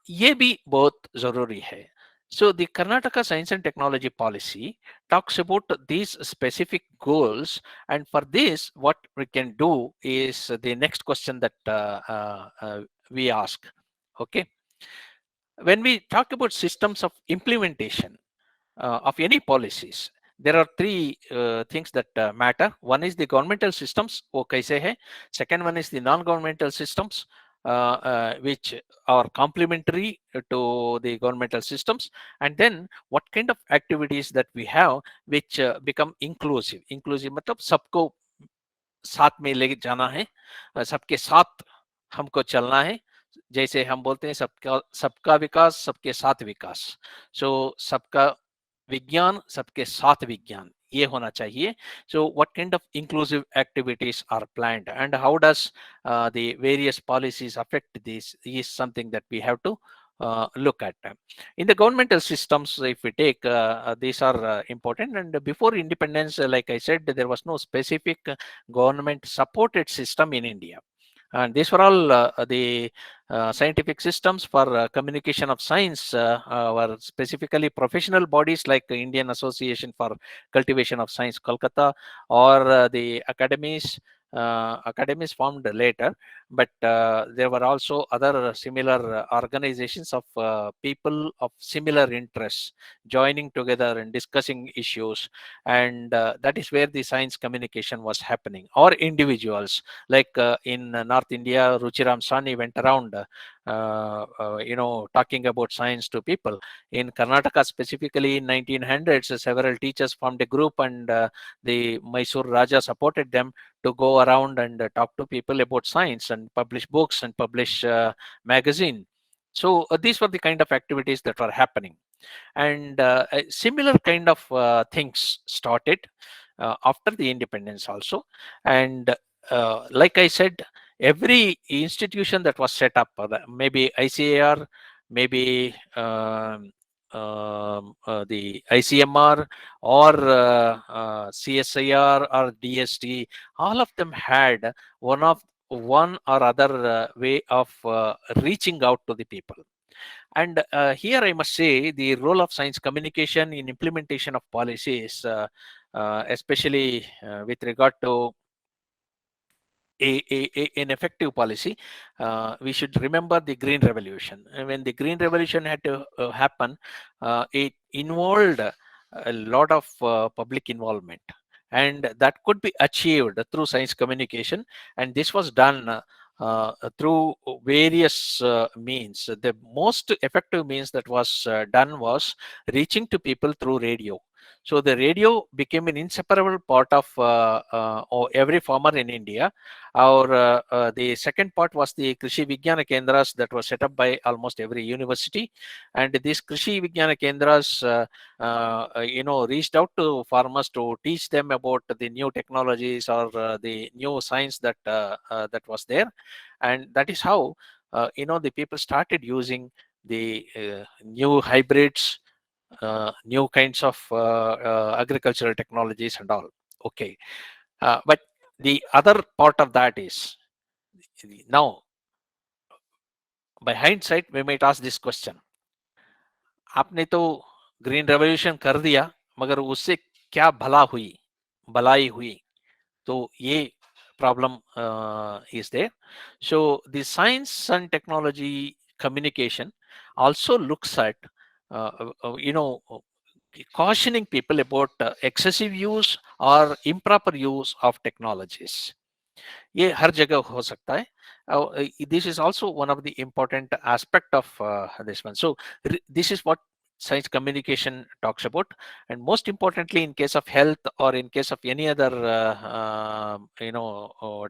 ये भी बहुत जरूरी है. So the Karnataka Science and Technology Policy talks about these specific goals, and for this, what we can do is the next question that we ask. Okay, when we talk about systems of implementation of any policies, there are three things that matter. One is the governmental systems, wo kaise hai. Second one is the non-governmental systems, which are complementary to the governmental systems. And then what kind of activities that we have which become inclusive. Inclusive matlab सबको साथ में ले जाना है, सबके साथ हमको चलना है. जैसे हम बोलते हैं सबका सबका विकास सबके साथ विकास. सो सबका विज्ञान सबके साथ विज्ञान, ये होना चाहिए. So what kind of inclusive activities are planned and how does the various policies affect this is something that we have to look at. In the governmental systems, if we take these are important, and before independence, like I said, there was no specific government supported system in India. And these were all the scientific systems for communication of science were specifically professional bodies like the Indian Association for Cultivation of Science, Kolkata, or the academies formed later. But there were also other similar organizations of people of similar interests joining together and discussing issues, and that is where the science communication was happening. Or individuals like in North India, Ruchiram Sani went around talking about science to people. In Karnataka, specifically in 1900s, several teachers formed a group, and the Mysore Raja supported them to go around and talk to people about science and publish books and publish magazine. So these were the kind of activities that were happening. And a similar kind of things started after the independence also. And like I said, every institution that was set up, maybe ICAR, maybe the ICMR, or CSIR or DST, all of them had one or other way of reaching out to the people. And here I must say the role of science communication in implementation of policies, especially with regard to an effective policy, we should remember the Green Revolution. And when the Green Revolution had to happen, it involved a lot of public involvement, and that could be achieved through science communication. And this was done through various means. The most effective means that was done was reaching to people through radio. So the radio became an inseparable part of every farmer in India. The second part was the Krishi Vigyana Kendras that was set up by almost every university. And these Krishi Vigyana Kendras, reached out to farmers to teach them about the new technologies or the new science that was there. And that is how, the people started using the new hybrids, new kinds of agricultural technologies and all. Okay. But the other part of that is, now by hindsight we might ask this question, आपने तो green revolution कर दिया, मगर उससे क्या भलाई हुई? तो ये problem is there. So the science and technology communication also looks at cautioning people about excessive use or improper use of technologies. ये हर जगह हो सकता है. This is also one of the important aspect of this one. So this is what science communication talks about. And most importantly, in case of health or in case of any other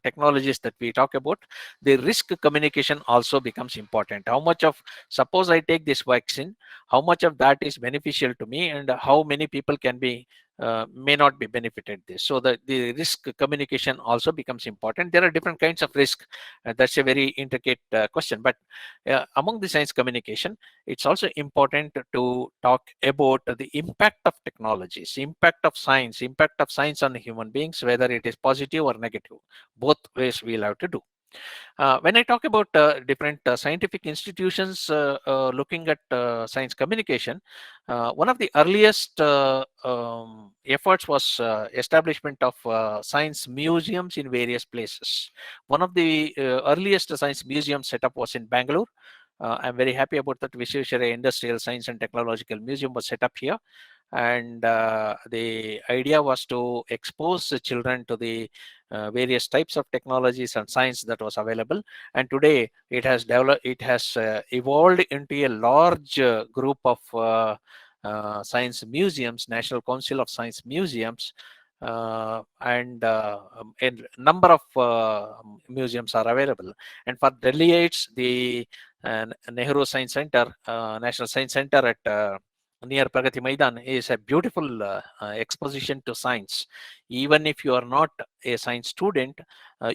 technologies that we talk about, the risk communication also becomes important. How much of, suppose I take this vaccine, how much of that is beneficial to me, and how many people can be may not be benefited this. So the risk communication also becomes important. There are different kinds of risk. That's a very intricate question, but among the science communication, it's also important to talk about the impact of technologies, impact of science on human beings, whether it is positive or negative. Both ways we'll have to do. When I talk about different scientific institutions looking at science communication, one of the earliest efforts was establishment of science museums in various places. One of the earliest science museums set up was in Bangalore. I'm very happy about that. Visvesvaraya Industrial Science and Technological Museum was set up here, and the idea was to expose the children to the various types of technologies and science that was available. And today it has developed, it has evolved into a large group of science museums, National Council of Science Museums, and a number of museums are available. And for Delhiites, the Nehru Science Center, National Science Center at near Pragati Maidan is a beautiful exposition to science. Even if you are not a science student,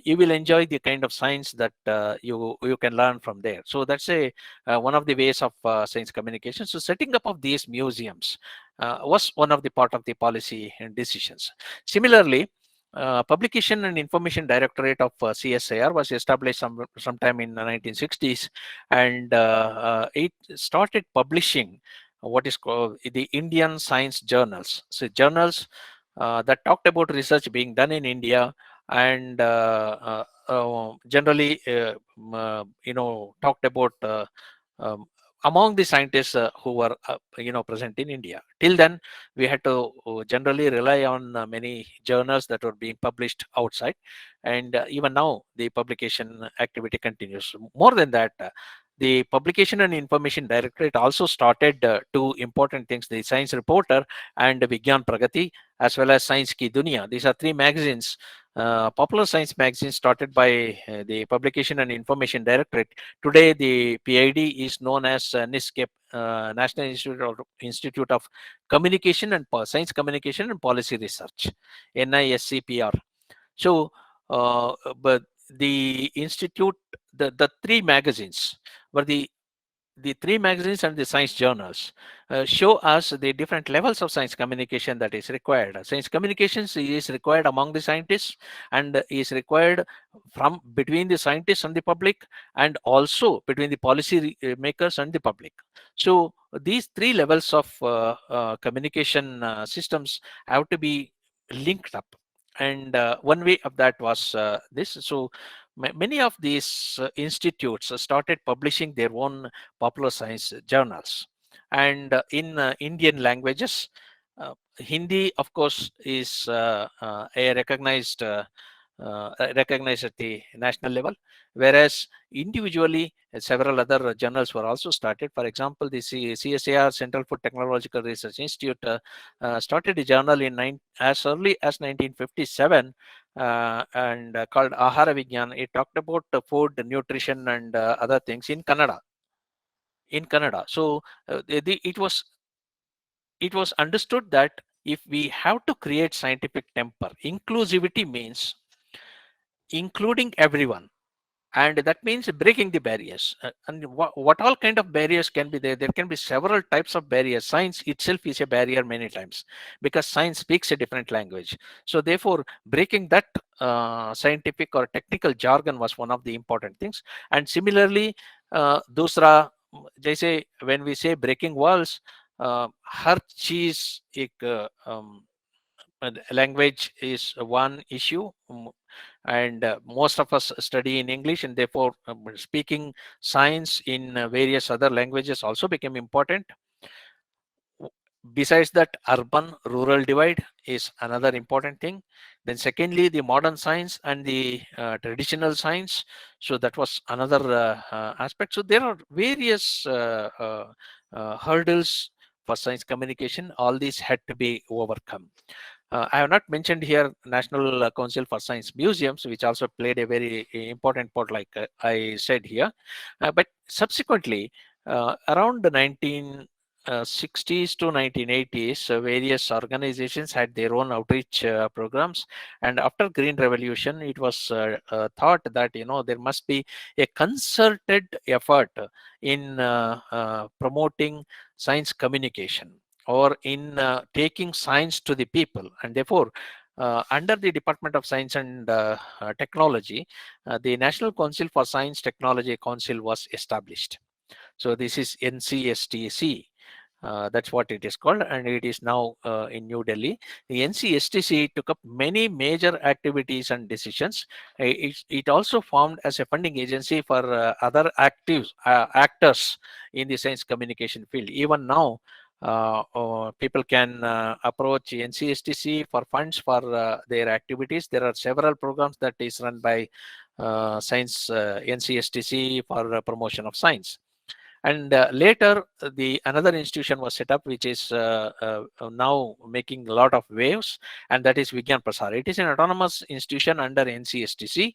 you will enjoy the kind of science that you can learn from there. So that's a one of the ways of science communication. So setting up of these museums was one of the part of the policy and decisions. Similarly, Publication and Information Directorate of CSIR was established sometime in the 1960s, and it started publishing what is called the Indian science journals. So journals that talked about research being done in India, and generally, talked about um, among the scientists who were present in India. Till then, we had to generally rely on many journals that were being published outside, and even now the publication activity continues. More than that, the Publication and Information Directorate also started two important things: the Science Reporter and Vigyan Pragati, as well as Science Ki Dunia. These are three magazines, popular science magazines, started by the Publication and Information Directorate. Today, the PID is known as NISCAP, National Institute of Communication and Science Communication and Policy Research, NISCPR. So, but the institute, the three magazines were the three magazines and the science journals show us the different levels of science communication that is required. Science communications is required among the scientists, and is required from between the scientists and the public, and also between the policy makers and the public. So these three levels of communication systems have to be linked up, and one way of that was this. So many of these institutes started publishing their own popular science journals, and in Indian languages. Hindi, of course, is a recognized at the national level, whereas individually several other journals were also started. For example, the CSIR, Central for Technological Research Institute, started a journal as early as 1957, and called Ahara Vigyan. It talked about food, nutrition, and other things in Kannada. So it was understood that if we have to create scientific temper, inclusivity means including everyone, and that means breaking the barriers. And what all kind of barriers can be there? There can be several types of barriers. Science itself is a barrier many times, because science speaks a different language. So therefore, breaking that scientific or technical jargon was one of the important things. And similarly, dusra, जैसे when we say breaking walls, हर चीज एक language is one issue, and most of us study in English, and therefore speaking science in various other languages also became important. Besides that, urban rural divide is another important thing. Then secondly, the modern science and the traditional science, so that was another aspect. So there are various hurdles for science communication, all these had to be overcome. I have not mentioned here National Council for Science Museums, which also played a very important part, like I said here. But subsequently, around the 1960s to 1980s, various organizations had their own outreach programs. And after Green Revolution, it was thought that there must be a concerted effort in promoting science communication, or in taking science to the people. And therefore, under the Department of Science and Technology, the National Council for Science Technology Council was established. So this is NCSTC. That's what it is called, and it is now in New Delhi. The NCSTC took up many major activities and decisions. It also formed as a funding agency for other actors in the science communication field. Even now, people can approach NCSTC for funds for their activities. There are several programs that is run by science NCSTC for promotion of science. And later, the another institution was set up, which is now making a lot of waves, and that is Vigyan Prasar. It is an autonomous institution under NCSTC.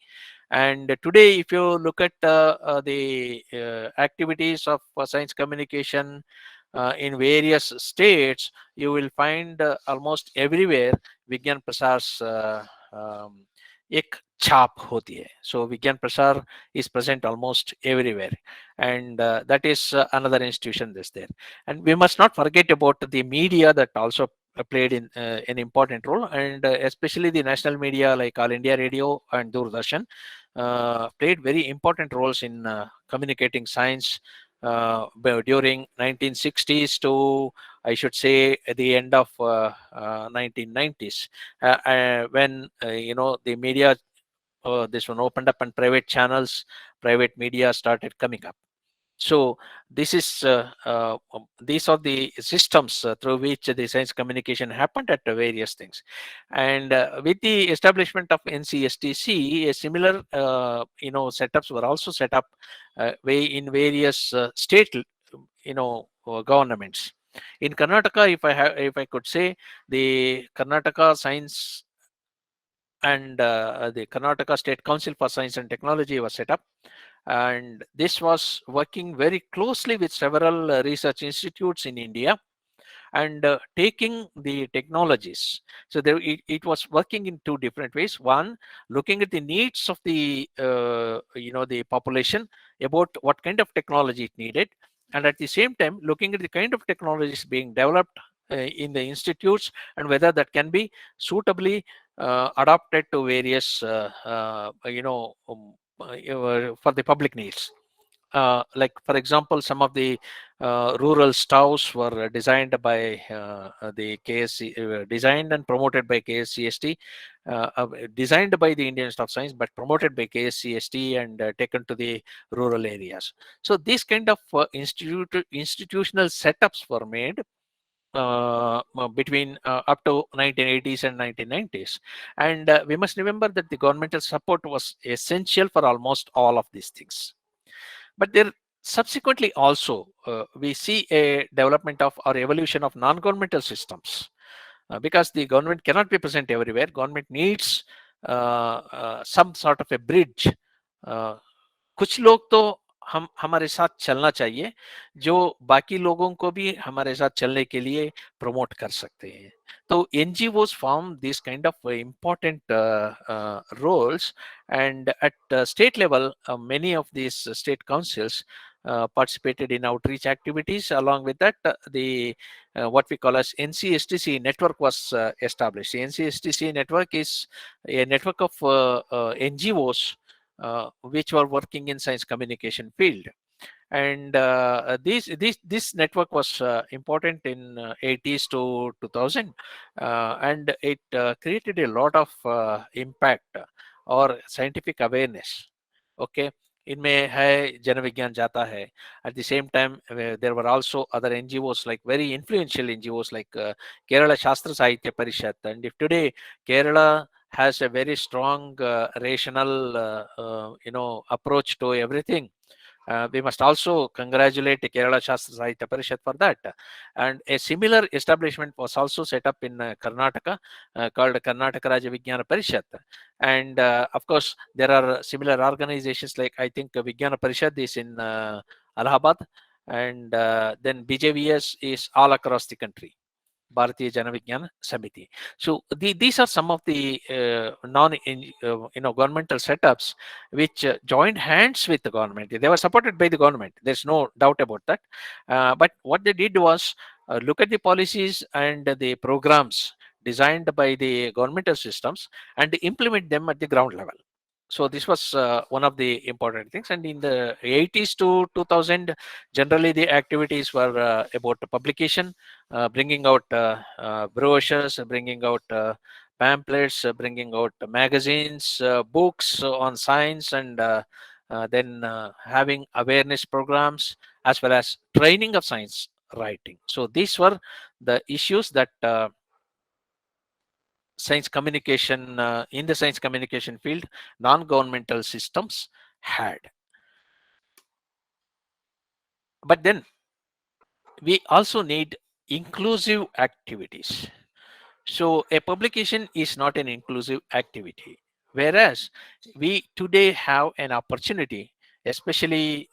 And today, if you look at the activities of science communication in various states, you will find almost everywhere Vigyan Prasar's एक छाप होती है. So Vigyan Prasar is present almost everywhere, and that is another institution that's there. And we must not forget about the media that also played in an important role, and especially the national media like All India Radio and Doordarshan played very important roles in communicating science during 1960s to, I should say, at the end of 1990s, when the media, this one opened up, and private channels, private media started coming up. So this is these are the systems through which the science communication happened at various things. And with the establishment of NCSTC, a similar setups were also set up in various state governments. In Karnataka, if I could say, the Karnataka Science and the Karnataka State Council for Science and Technology was set up, and this was working very closely with several research institutes in India, and taking the technologies. So it was working in two different ways. One, looking at the needs of the the population about what kind of technology it needed, and at the same time looking at the kind of technologies being developed in the institutes, and whether that can be suitably adapted to various for the public needs. Like, for example, some of the rural stoves were designed by the KSC, designed and promoted by KSCST, designed by the Indian Institute of Science, but promoted by KSCST, and taken to the rural areas. So these kind of institutional setups were made between up to 1980s and 1990s. And we must remember that the governmental support was essential for almost all of these things. But there subsequently also we see a development of or evolution of non-governmental systems, because the government cannot be present everywhere. Government needs some sort of a bridge. कुछ लोग तो हम हमारे साथ चलना चाहिए, जो बाकी लोगों को भी हमारे साथ चलने के लिए प्रमोट कर सकते हैं. So NGOs form these kind of important roles, and at state level, many of these state councils participated in outreach activities. Along with that, the what we call as NCSTC network was established. The NCSTC network is a network of NGOs which were working in science communication field. And this network was important in 80s to 2000, and it created a lot of impact or scientific awareness. Okay, इनमें है जन विज्ञान जाता है. At the same time, there were also other NGOs, like very influential NGOs like Kerala Shastra Sahitya Parishad. And if today Kerala has a very strong rational approach to everything, We must also congratulate the Kerala Shastra Sahitya Parishad for that. And a similar establishment was also set up in Karnataka, called Karnataka Raja Vijnana Parishad. And of course, there are similar organizations like, I think, Vijnana Parishad is in Allahabad, and then BJVS is all across the country. Bharatiya Jana Vijnana Samiti. So these are some of the governmental setups which joined hands with the government. They were supported by the government. There's no doubt about that. But what they did was look at the policies and the programs designed by the governmental systems and implement them at the ground level. So this was one of the important things. And in the 80s to 2000, generally the activities were about the publication, bringing out brochures, bringing out pamphlets, bringing out magazines, books on science, and then having awareness programs as well as training of science writing. So these were the issues that science communication in the science communication field, non-governmental systems had. But then we also need inclusive activities. So a publication is not an inclusive activity, whereas we today have an opportunity, especially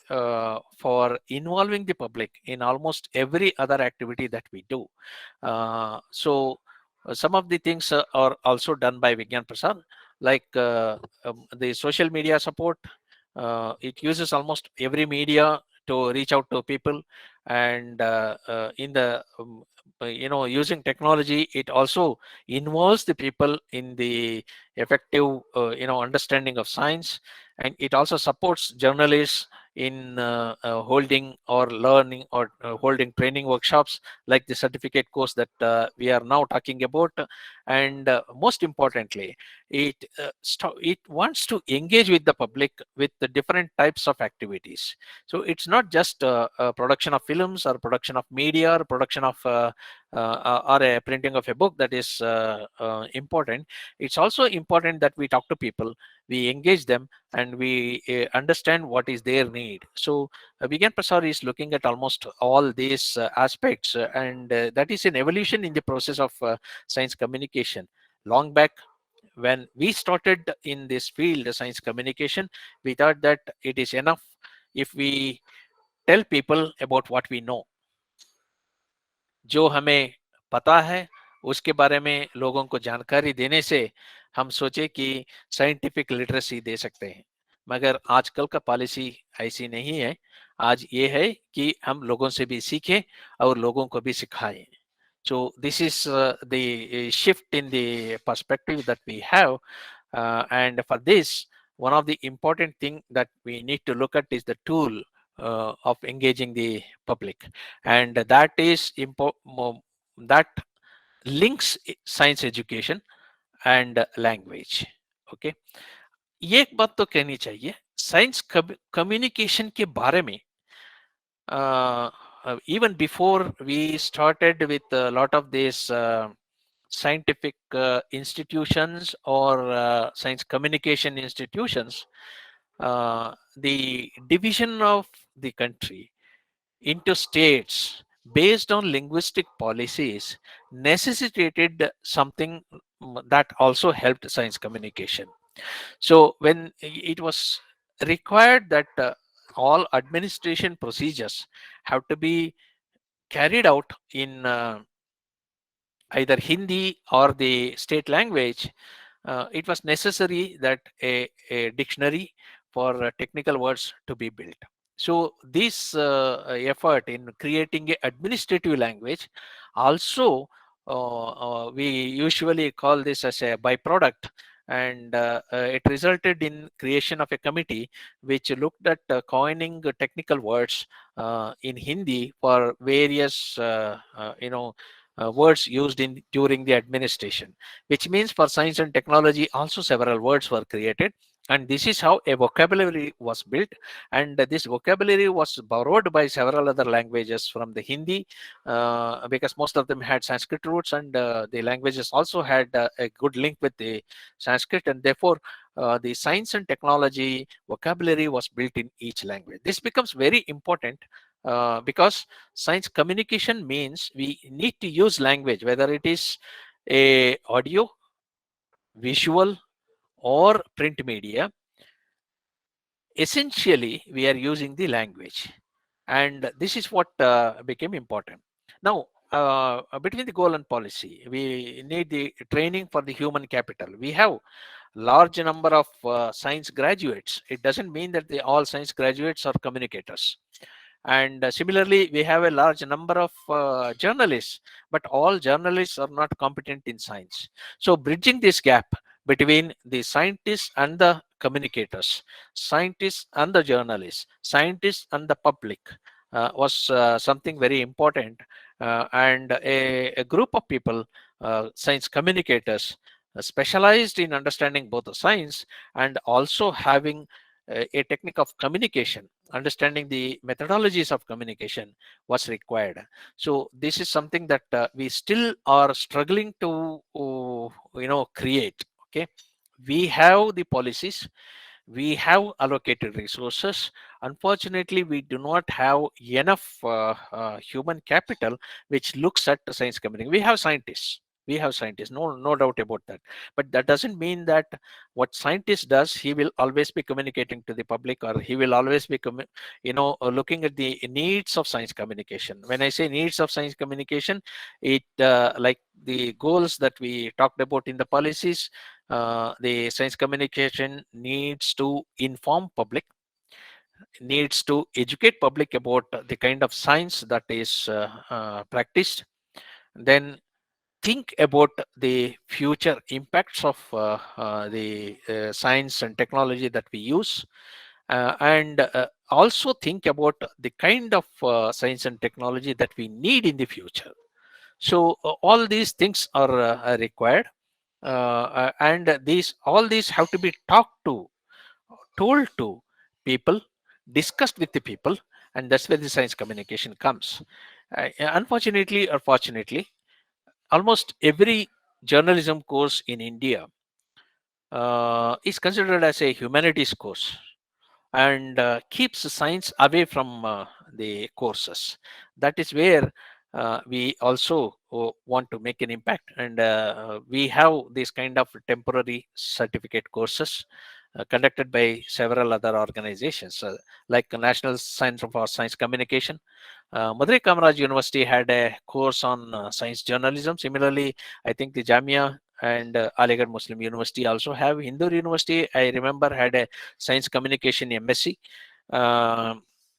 for involving the public in almost every other activity that we do. Some of the things are also done by Vigyan Prasad, like the social media support. It uses almost every media to reach out to people, and in the using technology, it also involves the people in the effective understanding of science, and it also supports journalists in holding or learning or holding training workshops like the certificate course that we are now talking about. And most importantly, it wants to engage with the public with the different types of activities. So it's not just production of films or production of media or production of or a printing of a book that is important. It's also important that we talk to people, we engage them, and we understand what is their need. So Vigyan Prasad is looking at almost all these aspects, and that is an evolution in the process of science communication. Long back, when we started in this field, science communication, we thought that it is enough if we tell people about what we know. जो हमें पता है उसके बारे में लोगों को जानकारी देने से हम सोचे कि साइंटिफिक लिटरेसी दे सकते हैं, मगर आजकल का पॉलिसी ऐसी नहीं है. आज ये है कि हम लोगों से भी सीखें और लोगों को भी सिखाएं. So this is the shift in the perspective that we have, and for this, one of the important thing that we need to look at is the tool of engaging the public, and that is that links science education and language. Okay, ये एक बात तो कहनी चाहिए, science communication के बारे में even before we started with a lot of these scientific institutions or science communication institutions, the division of the country into states based on linguistic policies necessitated something that also helped science communication. So when it was required that all administration procedures have to be carried out in either Hindi or the state language, it was necessary that a dictionary for technical words to be built. So this effort in creating an administrative language also, we usually call this as a byproduct, and it resulted in creation of a committee which looked at coining technical words in Hindi for various words used in during the administration, which means for science and technology also several words were created, and this is how a vocabulary was built. And this vocabulary was borrowed by several other languages from the Hindi, because most of them had Sanskrit roots, and the languages also had a good link with the Sanskrit, and therefore the science and technology vocabulary was built in each language. This becomes very important because science communication means we need to use language, whether it is a audio, visual, or print media. Essentially, we are using the language, and this is what became important. Now, between the goal and policy, we need the training for the human capital. We have large number of science graduates. It doesn't mean that all science graduates are communicators. And similarly, we have a large number of journalists, but all journalists are not competent in science. So bridging this gap between the scientists and the communicators, scientists and the journalists, scientists and the public was something very important. And a group of people, science communicators, specialized in understanding both the science and also having a technique of communication, understanding the methodologies of communication was required. So this is something that we still are struggling to create. Okay, we have the policies, we have allocated resources. Unfortunately, we do not have enough human capital which looks at the science community. We have scientists, no doubt about that, but that doesn't mean that what scientist does, he will always be communicating to the public, or he will always be looking at the needs of science communication. When I say needs of science communication, it like the goals that we talked about in the policies, the science communication needs to inform public, needs to educate public about the kind of science that is practiced, then think about the future impacts of the science and technology that we use, and also think about the kind of science and technology that we need in the future. So all these things are required, and all these have to be told to people, discussed with the people, and that's where the science communication comes. Unfortunately or fortunately, almost every journalism course in India is considered as a humanities course, and keeps science away from the courses. That is where we also want to make an impact, and we have this kind of temporary certificate courses conducted by several other organizations, like the National Center for Science Communication. Madurai Kamaraj University had a course on science journalism. Similarly, I think the Jamia and Aligarh Muslim University also have. Hindu University, I remember, had a science communication MSc.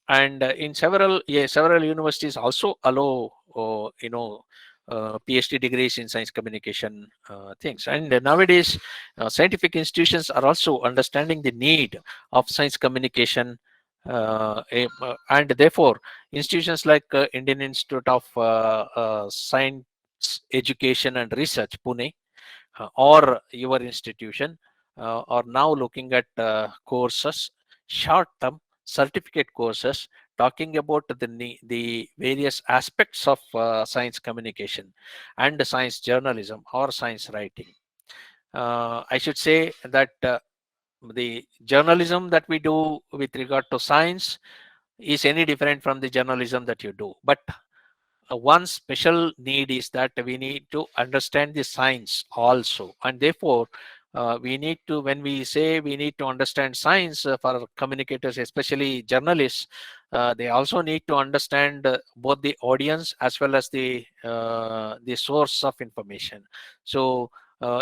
And in several universities also allow PhD degrees in science communication things. And nowadays, scientific institutions are also understanding the need of science communication, and therefore institutions like Indian Institute of Science Education and Research, Pune, or your institution, are now looking at courses, short-term certificate courses, talking about the various aspects of science communication and science journalism or science writing. I should say that the journalism that we do with regard to science is any different from the journalism that you do, but one special need is that we need to understand the science also, and therefore we need to, when we say we need to understand science, for communicators, especially journalists, they also need to understand both the audience as well as the source of information. So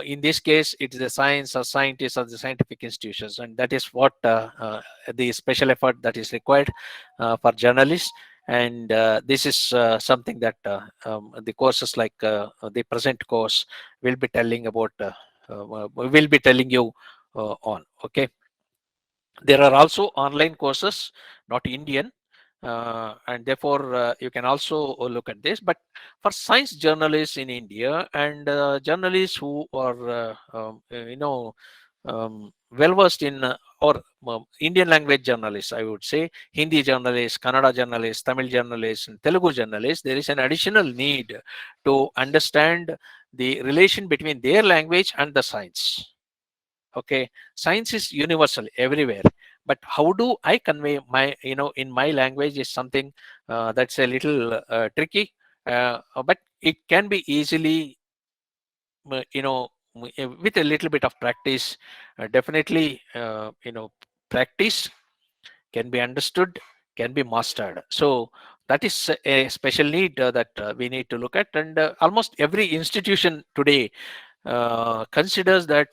in this case, it is the science or scientists or the scientific institutions, and that is what the special effort that is required for journalists. And this is something that the courses like the present course will be telling about, will be telling you on. Okay, there are also online courses, not Indian, and therefore you can also look at this. But for science journalists in India and journalists who are well versed in or Indian language journalists, I would say Hindi journalists, Kannada journalists, Tamil journalists, and Telugu journalists, there is an additional need to understand the relation between their language and the science. Okay, science is universal everywhere, but how do I convey my, in my language is something that's a little tricky, but it can be easily, with a little bit of practice, definitely, practice can be understood, can be mastered. So that is a special need that we need to look at, and almost every institution today considers that,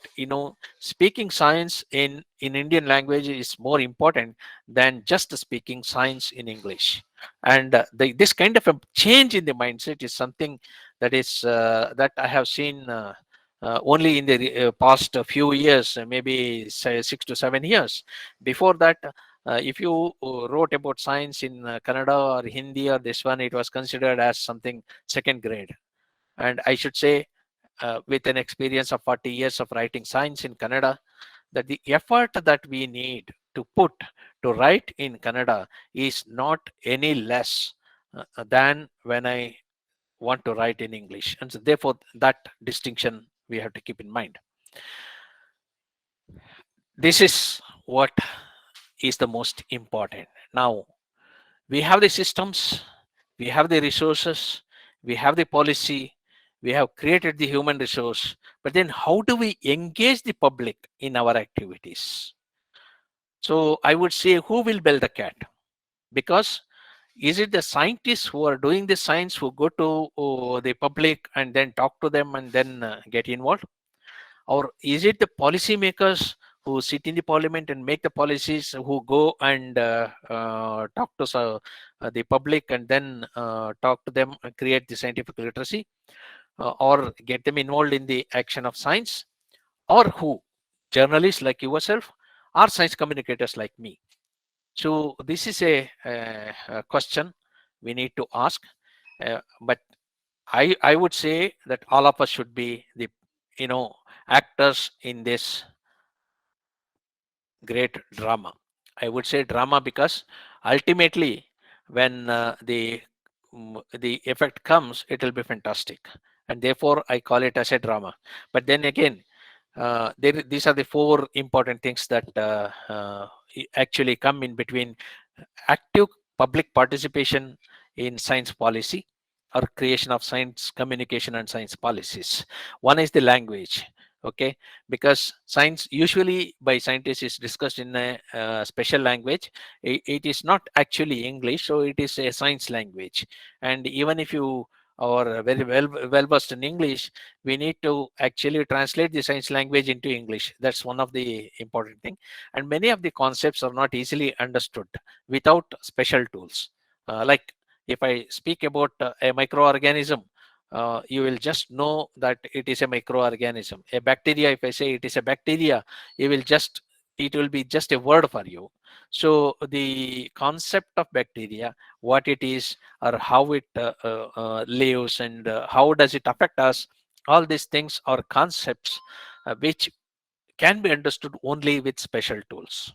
speaking science in Indian language is more important than just speaking science in English. And this kind of a change in the mindset is something that I have seen only in the past few years, maybe say 6 to 7 years. Before that, if you wrote about science in Kannada or Hindi or this one, it was considered as something second grade. And I should say, with an experience of 40 years of writing science in Kannada, that the effort that we need to put to write in Kannada is not any less than when I want to write in English. And so therefore, that distinction we have to keep in mind. This is what is the most important. Now, we have the systems, we have the resources, we have the policy, we have created the human resource, but then how do we engage the public in our activities? So I would say, who will build the cat? Because is it the scientists who are doing the science who go to the public and then talk to them and then get involved? Or is it the policymakers who sit in the parliament and make the policies, who go and talk to the public and then talk to them and create the scientific literacy, or get them involved in the action of science? Or who? Journalists like yourself, or science communicators like me? So this is a question we need to ask. But I would say that all of us should be the actors in this great drama. I would say drama because ultimately, when the effect comes, it will be fantastic, and therefore I call it as a drama. But then again, these are the four important things that actually come in between: active public participation in science policy or creation of science communication and science policies. One is the language. Okay, because science usually by scientists is discussed in a special language. It is not actually English, so it is a science language. And even if you are very well versed in English, we need to actually translate the science language into English. That's one of the important thing. And many of the concepts are not easily understood without special tools. Like if I speak about a microorganism, you will just know that it is a microorganism. A bacteria, if I say it is a bacteria, it will be just a word for you. So the concept of bacteria, what it is, or how it lives, and how does it affect us, all these things are concepts which can be understood only with special tools,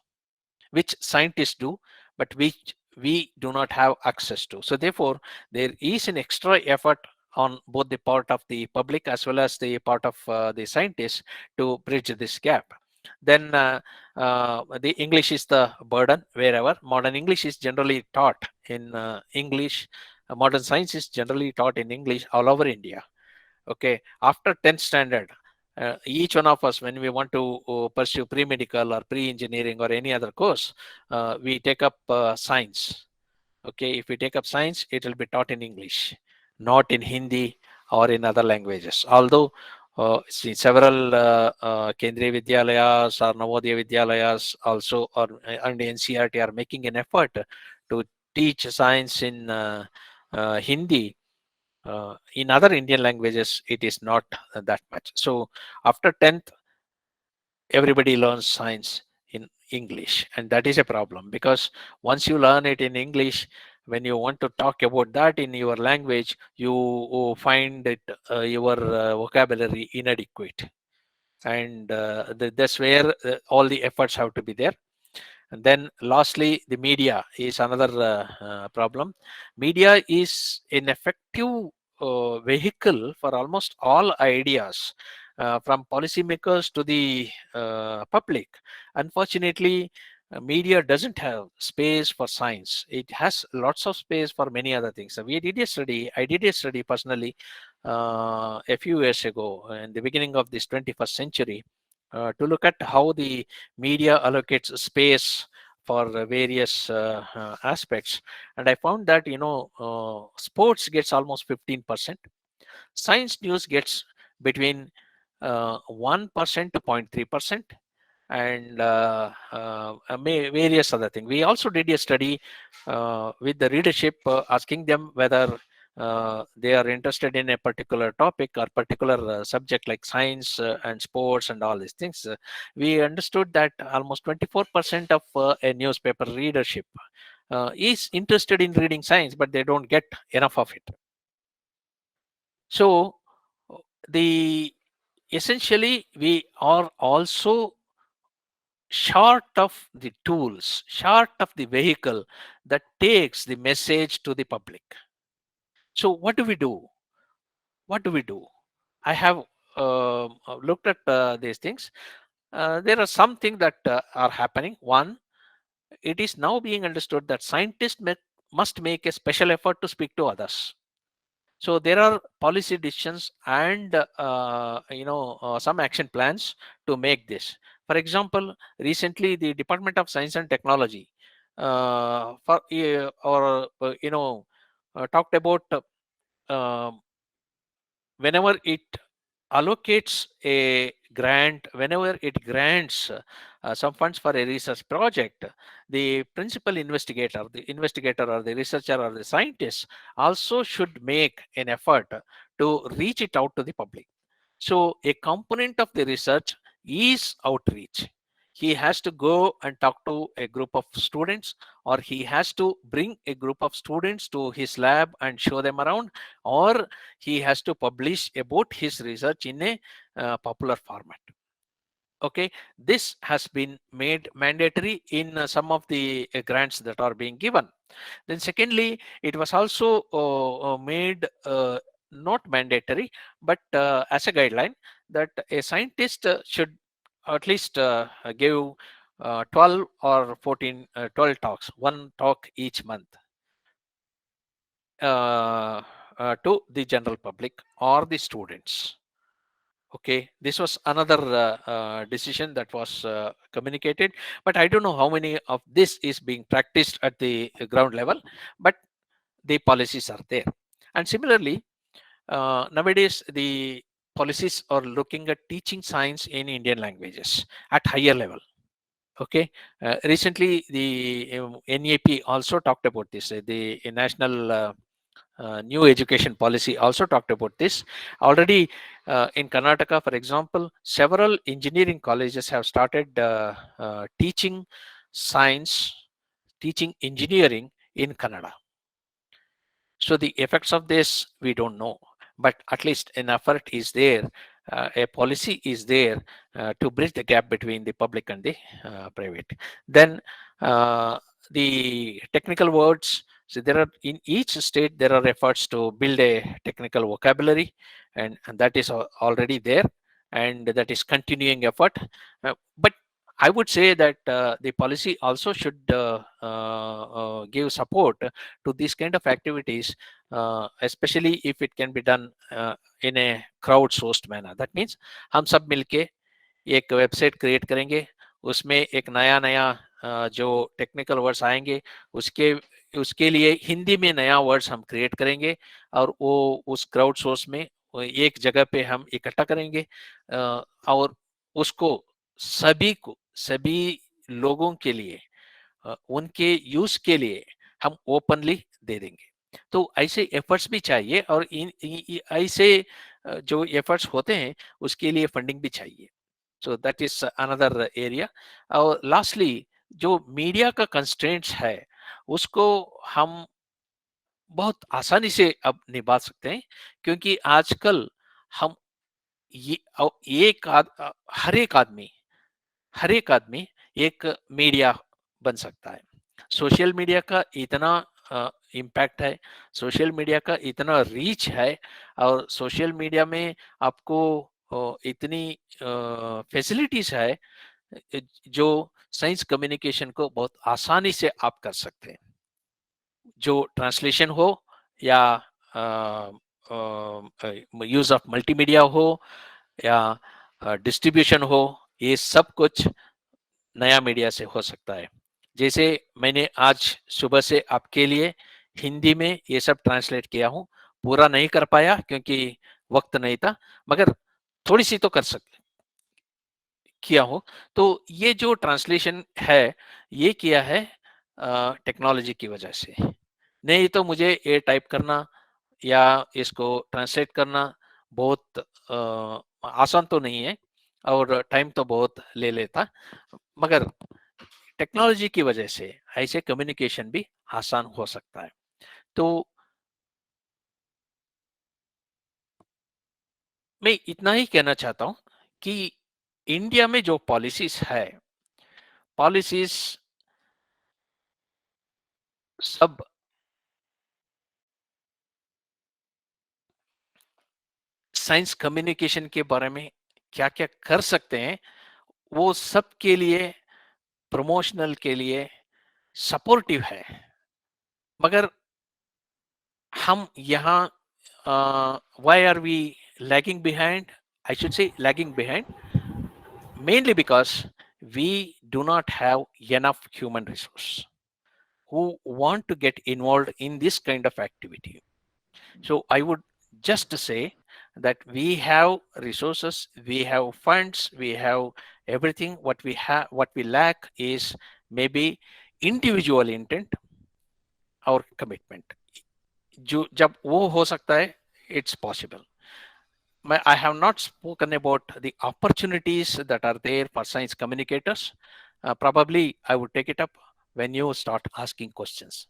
which scientists do, but which we do not have access to. So therefore, there is an extra effort on both the part of the public as well as the part of the scientists to bridge this gap. Then the English is the burden wherever. Modern English is generally taught in English. Modern science is generally taught in English all over India. Okay, after 10th standard, each one of us, when we want to pursue pre-medical or pre-engineering or any other course, we take up science. Okay, if we take up science, it will be taught in English, not in Hindi or in other languages. Although several Kendriya Vidyalayas or Navodaya Vidyalayas also, and NCERT are making an effort to teach science in Hindi. In other Indian languages, it is not that much. So after 10th, everybody learns science in English, and that is a problem, because once you learn it in English, when you want to talk about that in your language, you find it your vocabulary inadequate, and that's where all the efforts have to be there. And then lastly, the media is another problem. Media is an effective vehicle for almost all ideas from policymakers to the public. Unfortunately, media doesn't have space for science. It has lots of space for many other things. So we did a study. I did a study personally a few years ago, in the beginning of this 21st century, to look at how the media allocates space for various aspects. And I found that, sports gets almost 15%. Science news gets between 1% to 0.3%, and various other things. We also did a study with the readership, asking them whether they are interested in a particular topic or particular subject like science and sports and all these things. We understood that almost 24% of a newspaper readership is interested in reading science, but they don't get enough of it. So the essentially we are also short of the tools, short of the vehicle that takes the message to the public. So what do we do? What do we do? I have looked at these things. There are some things that are happening. One, it is now being understood that scientists must make a special effort to speak to others. So there are policy decisions and some action plans to make this. For example, recently the Department of Science and Technology talked about whenever it allocates a grant, whenever it grants some funds for a research project, the principal investigator, or the researcher or the scientist also should make an effort to reach it out to the public. So a component of the research is outreach. He has to go and talk to a group of students, or he has to bring a group of students to his lab and show them around, or he has to publish about his research in a popular format. Okay, this has been made mandatory in some of the grants that are being given. Then secondly, it was also made not mandatory, but as a guideline, that a scientist should at least give 12 or 14, 12 talks, one talk each month to the general public or the students. Okay, this was another decision that was communicated, but I don't know how many of this is being practiced at the ground level, but the policies are there. And similarly, nowadays the policies are looking at teaching science in Indian languages at higher level. Okay, recently the NEP also talked about this. The National New Education Policy also talked about this. Already in Karnataka, for example, several engineering colleges have started teaching science, teaching engineering in Kannada. So the effects of this, we don't know, but at least an effort is there, a policy is there to bridge the gap between the public and the private. Then the technical words, so there are, in each state there are efforts to build a technical vocabulary, and that is already there, and that is continuing effort. But I would say that the policy also should give support to these kind of activities, especially if it can be done in a crowdsourced manner. That means हम सब मिलके एक website create करेंगे, उसमें एक नया नया जो टेक्निकल वर्ड्स आएंगे उसके लिए हिंदी में नया वर्ड्स हम क्रिएट करेंगे, और वो उस क्राउड सोर्स में एक जगह पे हम इकट्ठा करेंगे, और उसको सभी लोगों के लिए, उनके यूज के लिए हम ओपनली दे देंगे। तो ऐसे एफर्ट्स भी चाहिए, और ऐसे जो एफर्ट्स होते हैं उसके लिए फंडिंग भी चाहिए। So that is another area. और लास्टली, जो मीडिया का कंस्ट्रेंट्स है उसको हम बहुत आसानी से अब निभा सकते हैं, क्योंकि आजकल हम हर एक आदमी एक मीडिया बन सकता है। सोशल मीडिया का इतना इम्पैक्ट है, सोशल मीडिया का इतना रीच है, और सोशल मीडिया में आपको इतनी फैसिलिटीज है जो साइंस कम्युनिकेशन को बहुत आसानी से आप कर सकते हैं। जो ट्रांसलेशन हो या यूज ऑफ मल्टीमीडिया हो या डिस्ट्रीब्यूशन हो, ये सब कुछ नया मीडिया से हो सकता है। जैसे मैंने आज सुबह से आपके लिए हिंदी में ये सब ट्रांसलेट किया हूँ, पूरा नहीं कर पाया क्योंकि वक्त नहीं था, मगर थोड़ी सी तो कर सकते किया हूँ। तो ये जो ट्रांसलेशन है, ये किया है टेक्नोलॉजी की वजह से। नहीं तो मुझे ये टाइप करना या इसको ट्रांसलेट करना बहुत आसान तो नहीं है और टाइम तो बहुत ले लेता, मगर टेक्नोलॉजी की वजह से ऐसे कम्युनिकेशन भी आसान हो सकता है। तो मैं इतना ही कहना चाहता हूँ कि इंडिया में जो पॉलिसीज है, पॉलिसीज सब साइंस कम्युनिकेशन के बारे में क्या क्या कर सकते हैं, वो सब के लिए, प्रमोशनल के लिए सपोर्टिव है। मगर हम यहाँ why are we lagging behind? I should say lagging behind mainly because we do not have enough human resource who want to get involved in this kind of activity. So I would just say that we have resources, we have funds, we have everything. What we lack is maybe individual intent or commitment. जो जब वो हो सकता है, it's possible. I have not spoken about the opportunities that are there for science communicators. Probably I would take it up when you start asking questions.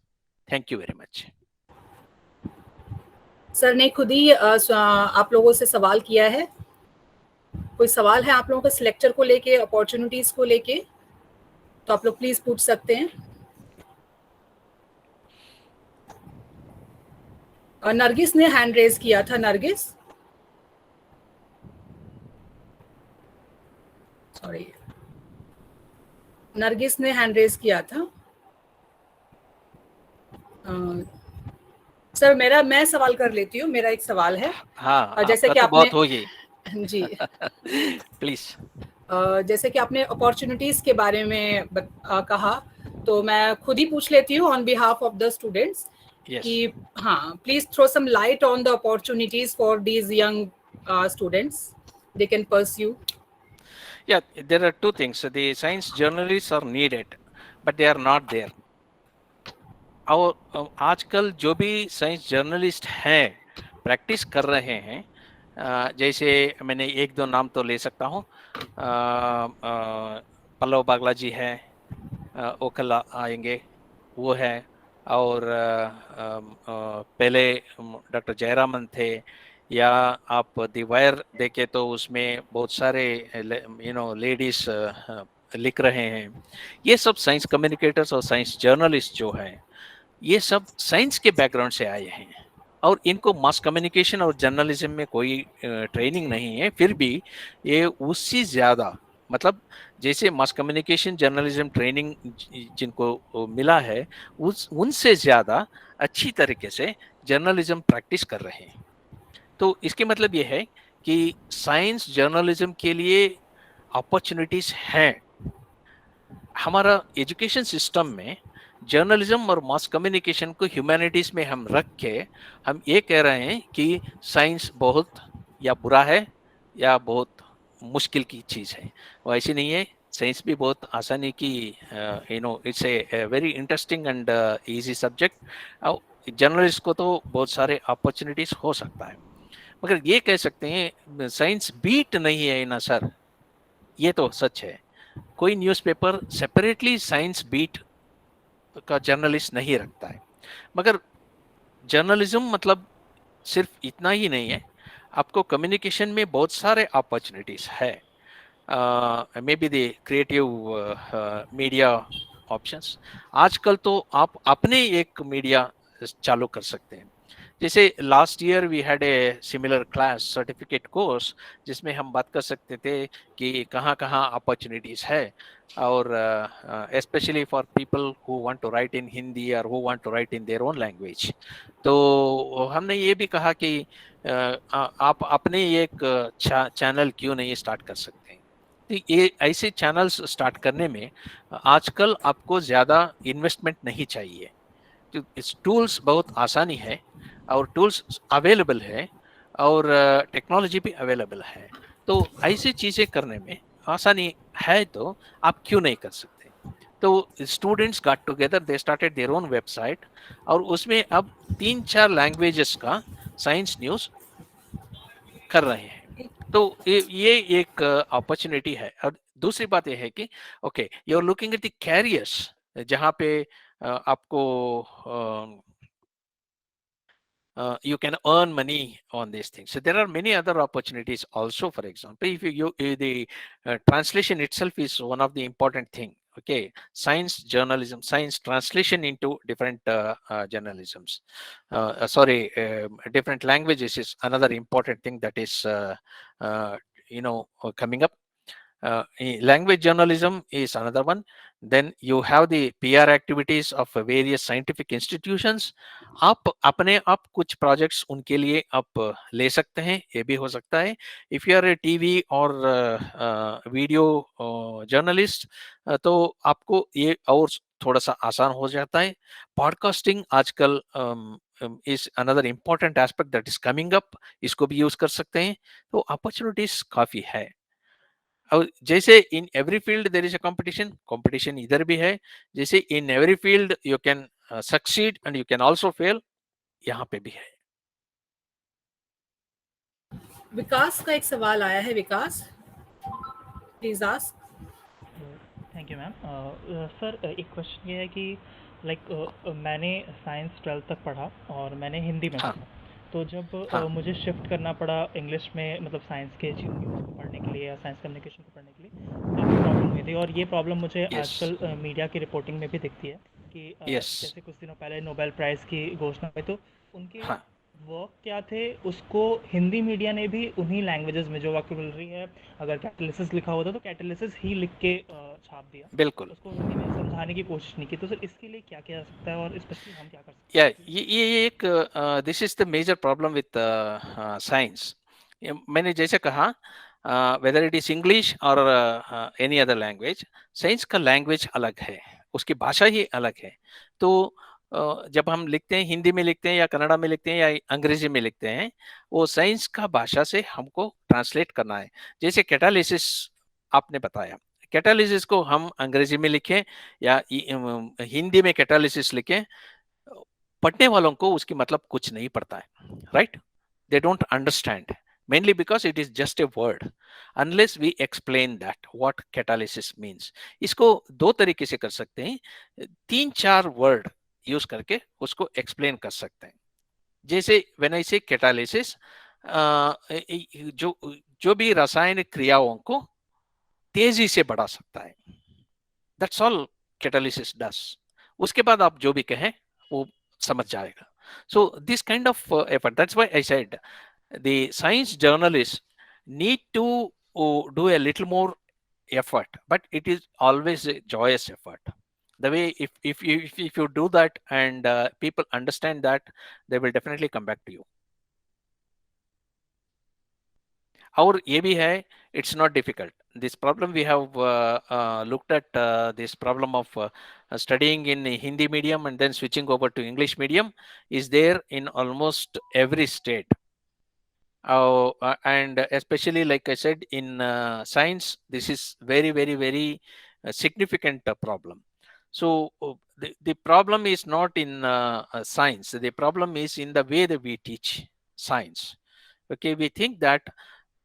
Thank you very much. Sir ने खुद ही आप लोगों से सवाल किया है। कोई सवाल है आप लोगों को इस लेक्चर को लेके, अपॉर्चुनिटीज को लेके, तो आप लोग प्लीज पूछ सकते हैं। नरगिस ने हैंड रेज किया था। नरगिस, सॉरी, नरगिस ने हैंड रेज किया था। सर मैं सवाल कर लेती हूँ। मेरा एक सवाल है। हाँ, जैसे कि तो आपने बहुत होगी जी प्लीज। जैसे कि आपने अपॉर्चुनिटीज के बारे में कहा, तो मैं खुद ही पूछ लेती हूँ on behalf of the students कि हाँ, please throw some light on the opportunities for these young students they can pursue. Yeah, there are two things. The science journalists are needed, but they are not there. और आजकल जो भी science journalist हैं, practice कर रहे हैं, जैसे मैंने एक दो नाम तो ले सकता हूँ। पल्लव बागला जी हैं, ओखल आएंगे, वो है। और पहले डॉक्टर जयरामन थे, या आप दी वायर देखे तो उसमें बहुत सारे लेडीज लिख रहे हैं। ये सब साइंस कम्युनिकेटर्स और साइंस जर्नलिस्ट जो हैं, ये सब साइंस के बैकग्राउंड से आए हैं और इनको मास कम्युनिकेशन और जर्नलिज्म में कोई ट्रेनिंग नहीं है। फिर भी ये उससे ज़्यादा, मतलब जैसे मास कम्युनिकेशन जर्नलिज्म ट्रेनिंग जिनको मिला है, उनसे ज़्यादा अच्छी तरीके से जर्नलिज्म प्रैक्टिस कर रहे हैं। तो इसके मतलब ये है कि साइंस जर्नलिज्म के लिए अपॉर्चुनिटीज हैं। हमारा एजुकेशन सिस्टम में जर्नलिज्म और मास कम्युनिकेशन को ह्यूमैनिटीज में हम रख के हम ये कह रहे हैं कि साइंस बहुत या बुरा है या बहुत मुश्किल की चीज़ है। वो ऐसी नहीं है। साइंस भी बहुत आसानी की, it's a very interesting and easy subject. Journalist को तो बहुत सारे अपॉर्चुनिटीज हो सकता है, मगर ये कह सकते हैं साइंस बीट नहीं है ना सर, ये तो सच है। कोई न्यूज़पेपर सेपरेटली साइंस बीट का जर्नलिस्ट नहीं रखता है, मगर जर्नलिज्म मतलब सिर्फ इतना ही नहीं है। आपको कम्युनिकेशन में बहुत सारे अपॉर्चुनिटीज है। May be the creative media options. आजकल तो आप अपने एक मीडिया चालू कर सकते हैं। जैसे last year we had a similar class certificate course जिसमें हम बात कर सकते थे कि कहाँ कहाँ अपॉर्चुनिटीज है, और specially for people who want to write in Hindi और who want to write in their own language. तो हमने ये भी कहा कि आप अपने एक चैनल क्यों नहीं स्टार्ट कर सकते हैं। तो ये ऐसे चैनल्स स्टार्ट करने में आजकल आपको ज़्यादा इन्वेस्टमेंट नहीं चाहिए। तो इस टूल्स बहुत आसानी है और टूल्स अवेलेबल है और टेक्नोलॉजी भी अवेलेबल है, तो ऐसी चीज़ें करने में आसानी है, तो आप क्यों नहीं कर सकते। तो students got together, they started their own website, और उसमें अब 3-4 लैंग्वेजेस का साइंस न्यूज़ कर रहे हैं। तो ये एक अपॉर्चुनिटी है। और दूसरी बात ये है कि okay, you are looking at the careers जहाँ पे आपको you can earn money on these things. So there are many other opportunities also. For example, if the translation itself is one of the important thing. Okay, science journalism, science translation into different journalisms. Sorry, different languages is another important thing that is coming up. Language journalism is another one. Then you have the PR activities of various scientific institutions. आप अपने आप कुछ projects उनके लिए आप ले सकते हैं, ये भी हो सकता है। If you are a TV और वीडियो जर्नलिस्ट, तो आपको ये और थोड़ा सा आसान हो जाता है। पॉडकास्टिंग आजकल is another important aspect that is coming up, इसको भी यूज कर सकते हैं। तो अपॉर्चुनिटीज काफी है। और जैसे in every field there is a competition, competition इधर भी है। जैसे in every field you can succeed and you can also fail, यहाँ पे भी है। विकास का एक सवाल आया है, Vikas please ask. Thank you ma'am. Sir एक क्वेश्चन ये है कि मैंने साइंस 12th तक पढ़ा और मैंने हिंदी में हाँ, पढ़ा, तो जब हाँ, मुझे शिफ्ट करना पड़ा इंग्लिश में, मतलब साइंस के न्यूज़ को पढ़ने के लिए या साइंस कम्युनिकेशन को पढ़ने के लिए, काफ़ी प्रॉब्लम हुई थी। और ये प्रॉब्लम मुझे यस, आजकल मीडिया की रिपोर्टिंग में भी दिखती है कि यस, जैसे कुछ दिनों पहले नोबेल प्राइज़ की घोषणा हुई, तो उनके हाँ, वर्क क्या थे, उसको हिंदी मीडिया ने भी उन्हीं लैंग्वेजेस में जो वोकैबुलरी है, अगर कैटालिसिस लिखा होता तो कैटालिसिस ही लिख के छाप दिया, बिल्कुल। उसको हिंदी में समझाने की कोशिश नहीं की। तो सर इसके लिए क्या किया जा सकता है और स्पेशली हम क्या कर सकते या हैं? ये एक this is the major problem with science. मैंने जैसे कहा, वेदर इट इज इंग्लिश और एनी अदर लैंग्वेज, साइंस का लैंग्वेज अलग है, उसकी भाषा ही अलग है। तो जब हम लिखते हैं, हिंदी में लिखते हैं या कन्नड़ा में लिखते हैं या अंग्रेजी में लिखते हैं, वो साइंस का भाषा से हमको ट्रांसलेट करना है। जैसे कैटालिसिस आपने बताया, कैटालिसिस को हम अंग्रेजी में लिखें या हिंदी में कैटालिसिस लिखें, पढ़ने वालों को उसकी मतलब कुछ नहीं पड़ता है, right? They don't understand, mainly because it is just a word unless we explain that what catalysis means. इसको दो तरीके से कर सकते हैं, 3-4 वर्ड यूज करके उसको एक्सप्लेन कर सकते हैं। जैसे व्हेन आई से कैटालिसिस, जो जो भी रासायनिक क्रियाओं को तेजी से बढ़ा सकता है, दैट्स ऑल कैटालिसिस डस। उसके बाद आप जो भी कहें वो समझ जाएगा। So this kind of effort, that's why I said the science journalists need to do a little more effort, but it is always a joyous effort. The way if you do that and people understand that, they will definitely come back to you. और ये भी है, it's not difficult. This problem we have looked at, this problem of studying in Hindi medium and then switching over to English medium is there in almost every state. And especially, like I said, in science, this is very, very, very significant problem. So the problem is not in science. The problem is in the way that we teach science. Okay, we think that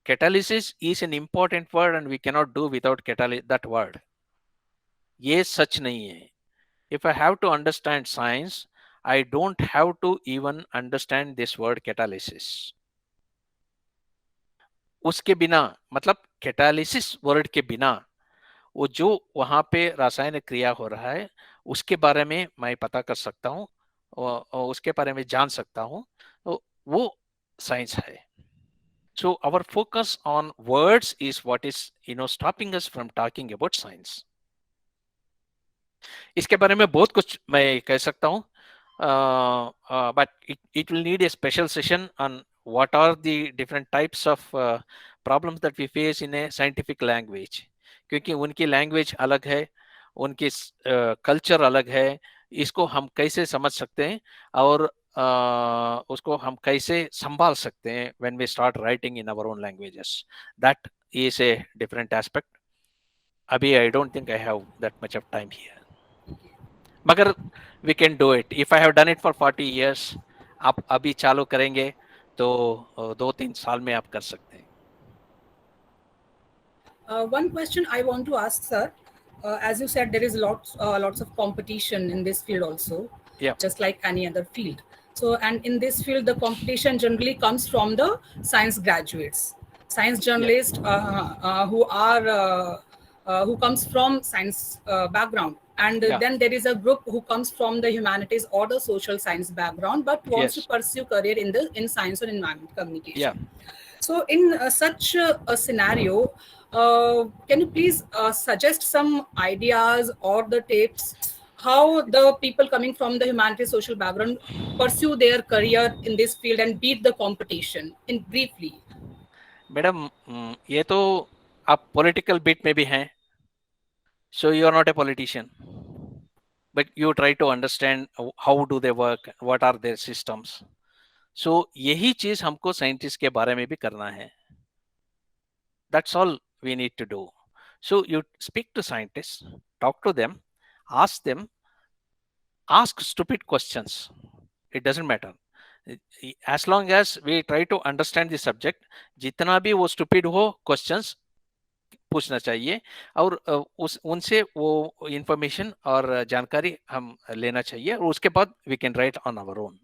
catalysis is an important word and we cannot do without that word. ये सच नहीं है. If I have to understand science, I don't have to even understand this word catalysis. उसके बिना, मतलब catalysis word के बिना, वो जो वहां पे रासायनिक क्रिया हो रहा है उसके बारे में मैं पता कर सकता हूँ और उसके बारे में जान सकता हूँ, वो साइंस है. So our focus on words is what is stopping us from talking about science. इसके बारे में बहुत कुछ मैं कह सकता हूँ, but it will need a special session on what are the different types of problems that we face in a scientific language. क्योंकि उनकी लैंग्वेज अलग है, उनकी कल्चर अलग है, इसको हम कैसे समझ सकते हैं और उसको हम कैसे संभाल सकते हैं when we start writing in our own languages. That is a different aspect. अभी I don't think I have that much of time here. मगर we can do it. If I have done it for 40 years, आप अभी चालू करेंगे तो 2-3 साल में आप कर सकते हैं. One question I want to ask, sir. As you said, there is lots of competition in this field also, Yeah. just like any other field. So, and in this field, the competition generally comes from the science graduates, science journalists who comes from science background, and Yeah. then there is a group who comes from the humanities or the social science background, but wants Yes. to pursue career in science or environment communication. Yeah. So, in such a scenario, can you please suggest some ideas or the tips how the people coming from the humanities social background pursue their career in this field and beat the competition in briefly? Madam, ये तो आप political beat में भी हैं, so you are not a politician, but you try to understand how do they work, what are their systems. So यही चीज हमको scientist के बारे में भी करना है. That's all we need to do. So you speak to scientists, talk to them, ask them, ask stupid questions. It doesn't matter. As long as we try to understand the subject, जितना भी वो stupid हो questions पूछना चाहिए और उनसे वो information और जानकारी हम लेना चाहिए और उसके बाद we can write on our own.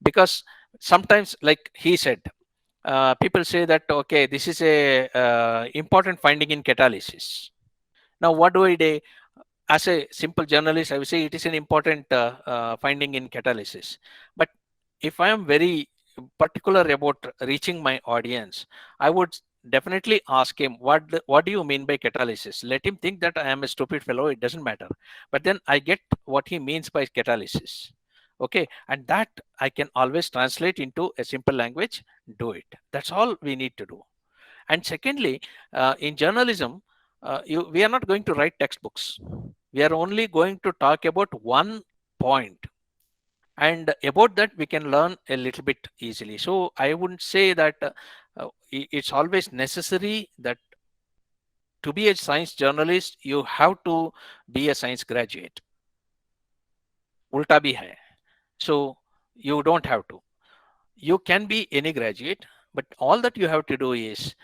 Because sometimes, like he said, people say that, okay, this is a important finding in catalysis. Now, what do I do? As a simple journalist, I would say it is an important finding in catalysis. But if I am very particular about reaching my audience, I would definitely ask him, what do you mean by catalysis? Let him think that I am a stupid fellow, it doesn't matter. But then I get what he means by catalysis. Okay, and that I can always translate into a simple language. Do it. That's all we need to do. And secondly, in journalism, we are not going to write textbooks. We are only going to talk about one point, and about that we can learn a little bit easily. So I wouldn't say that it's always necessary that to be a science journalist you have to be a science graduate. Ulta bhi hai. So you don't have to. You can be any graduate, but all that you have to do is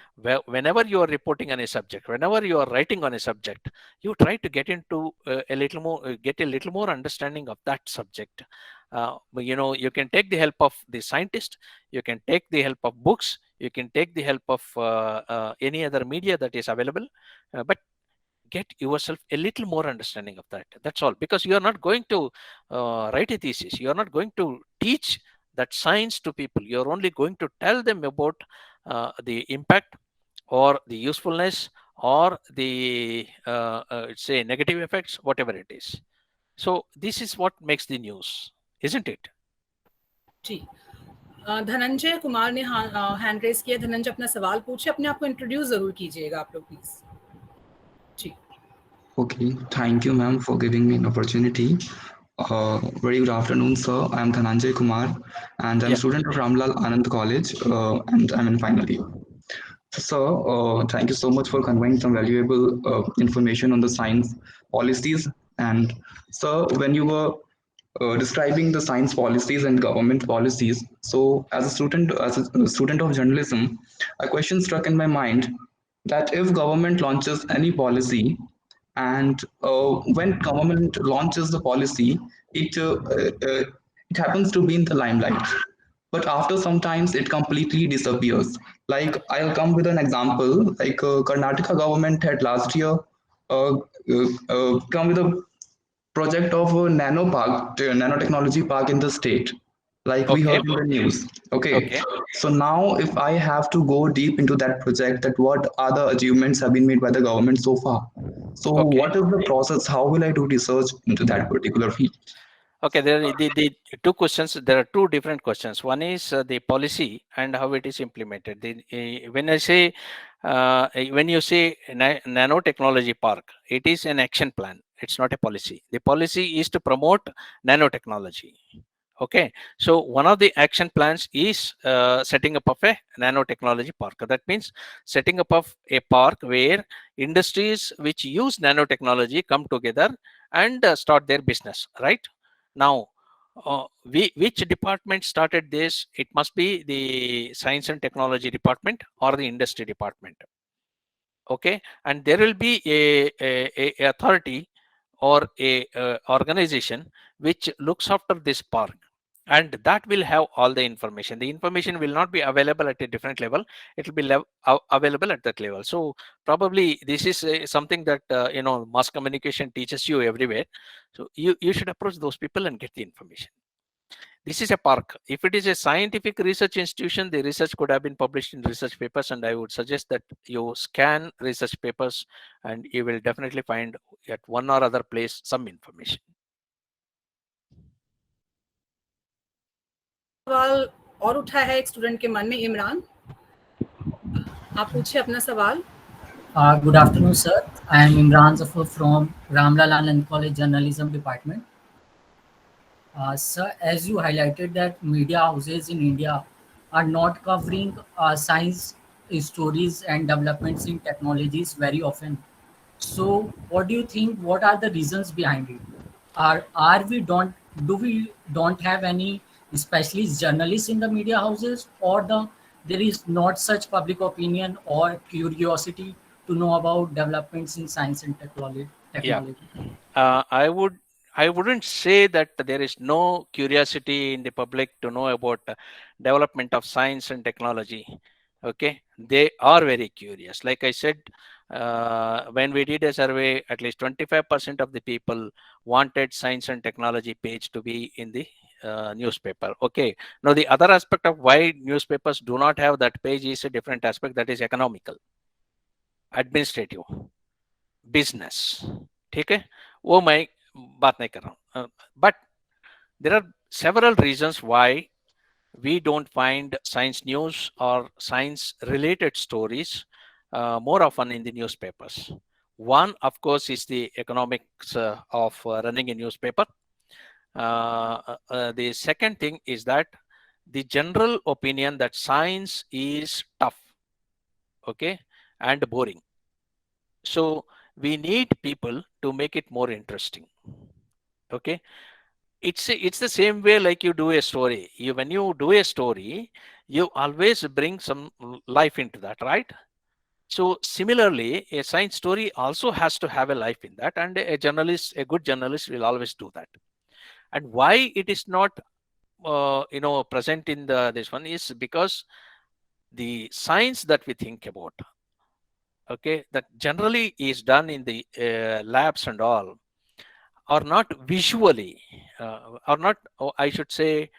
whenever you are reporting on a subject, whenever you are writing on a subject, you try to get into get a little more understanding of that subject. You can take the help of the scientist, you can take the help of books, you can take the help of any other media that is available, but get yourself a little more understanding of that. That's all, because you are not going to write a thesis, you are not going to teach that science to people. You're only going to tell them about the impact or the usefulness or the say negative effects, whatever it is. So this is what makes the news, isn't it? जी, धनंजय कुमार ने hand raise किया. धनंजय अपना सवाल पूछे, अपने आप को introduce जरूर कीजिएगा आप लोग प्लीज. जी. Okay, thank you, ma'am, for giving me an opportunity. Very good afternoon, sir. I am Dhananjay Kumar, and I'm a student of Ramlal Anand College, and I'm in final year. So, thank you so much for conveying some valuable information on the science policies. And sir, when you were describing the science policies and government policies, so as a student of journalism, a question struck in my mind that if government launches any policy, and when government launches the policy, it happens to be in the limelight, but after sometimes it completely disappears. Like, I'll come with an example. Like, Karnataka government had last year come with a project of a nanotechnology park in the state. like we Okay. heard in the news. Okay. Okay. So now if I have to go deep into that project, that what other achievements have been made by the government so far. So Okay. what is the process? How will I do research into that particular field? Okay, there are the two questions. There are two different questions. One is the policy and how it is implemented. When I say, when you say nanotechnology park, it is an action plan. It's not a policy. The policy is to promote nanotechnology. Okay, so one of the action plans is setting up of a nanotechnology park. That means setting up of a park where industries which use nanotechnology come together and start their business, right? Now, which department started this? It must be the science and technology department or the industry department. Okay, and there will be a authority or a organization which looks after this park, and that will have all the information. The information will not be available at a different level. It will be available at that level. So probably this is something that mass communication teaches you everywhere. So you should approach those people and get the information. This is a park. If it is a scientific research institution, the research could have been published in research papers, and I would suggest that you scan research papers and you will definitely find at one or other place some information. सवाल और उठा है एक student के मन में, इमरान, आप पूछिए अपना सवाल. Good afternoon, sir. I am Imran Zafar from Ramlal Anand College Journalism Department. Sir, as you highlighted that media houses in India are not covering science stories and developments in technologies very often. So, what do you think? What are the reasons behind it? Are we don't have any specialist journalists in the media houses, or there is not such public opinion or curiosity to know about developments in science and technology? Yeah, I wouldn't say that there is no curiosity in the public to know about development of science and technology. Okay, they are very curious. Like I said, when we did a survey, at least 25% of the people wanted science and technology page to be in the newspaper. Okay, now the other aspect of why newspapers do not have that page is a different aspect, that is economical, administrative, business. ठीक है, वो मैं बात नहीं कर रहा हूँ. But there are several reasons why we don't find science news or science related stories more often in the newspapers. One, of course, is the economics of running a newspaper. The second thing is that the general opinion that science is tough, okay, and boring. So we need people to make it more interesting. Okay, it's the same way like you do a story. When you do a story, you always bring some life into that, right? So similarly, a science story also has to have a life in that, and a good journalist will always do that. And why it is not present in this one is because the science that we think about, okay, that generally is done in the labs and all, are not visually or not, I should say,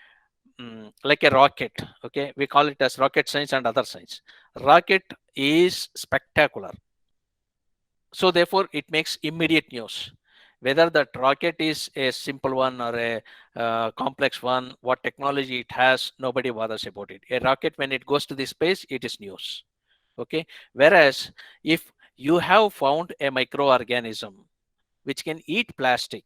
like a rocket. Okay, we call it as rocket science and other science. Rocket is spectacular, so therefore it makes immediate news. Whether that rocket is a simple one or a complex one, what technology it has, nobody bothers about it. A rocket, when it goes to the space, it is news. Okay, whereas if you have found a microorganism which can eat plastic,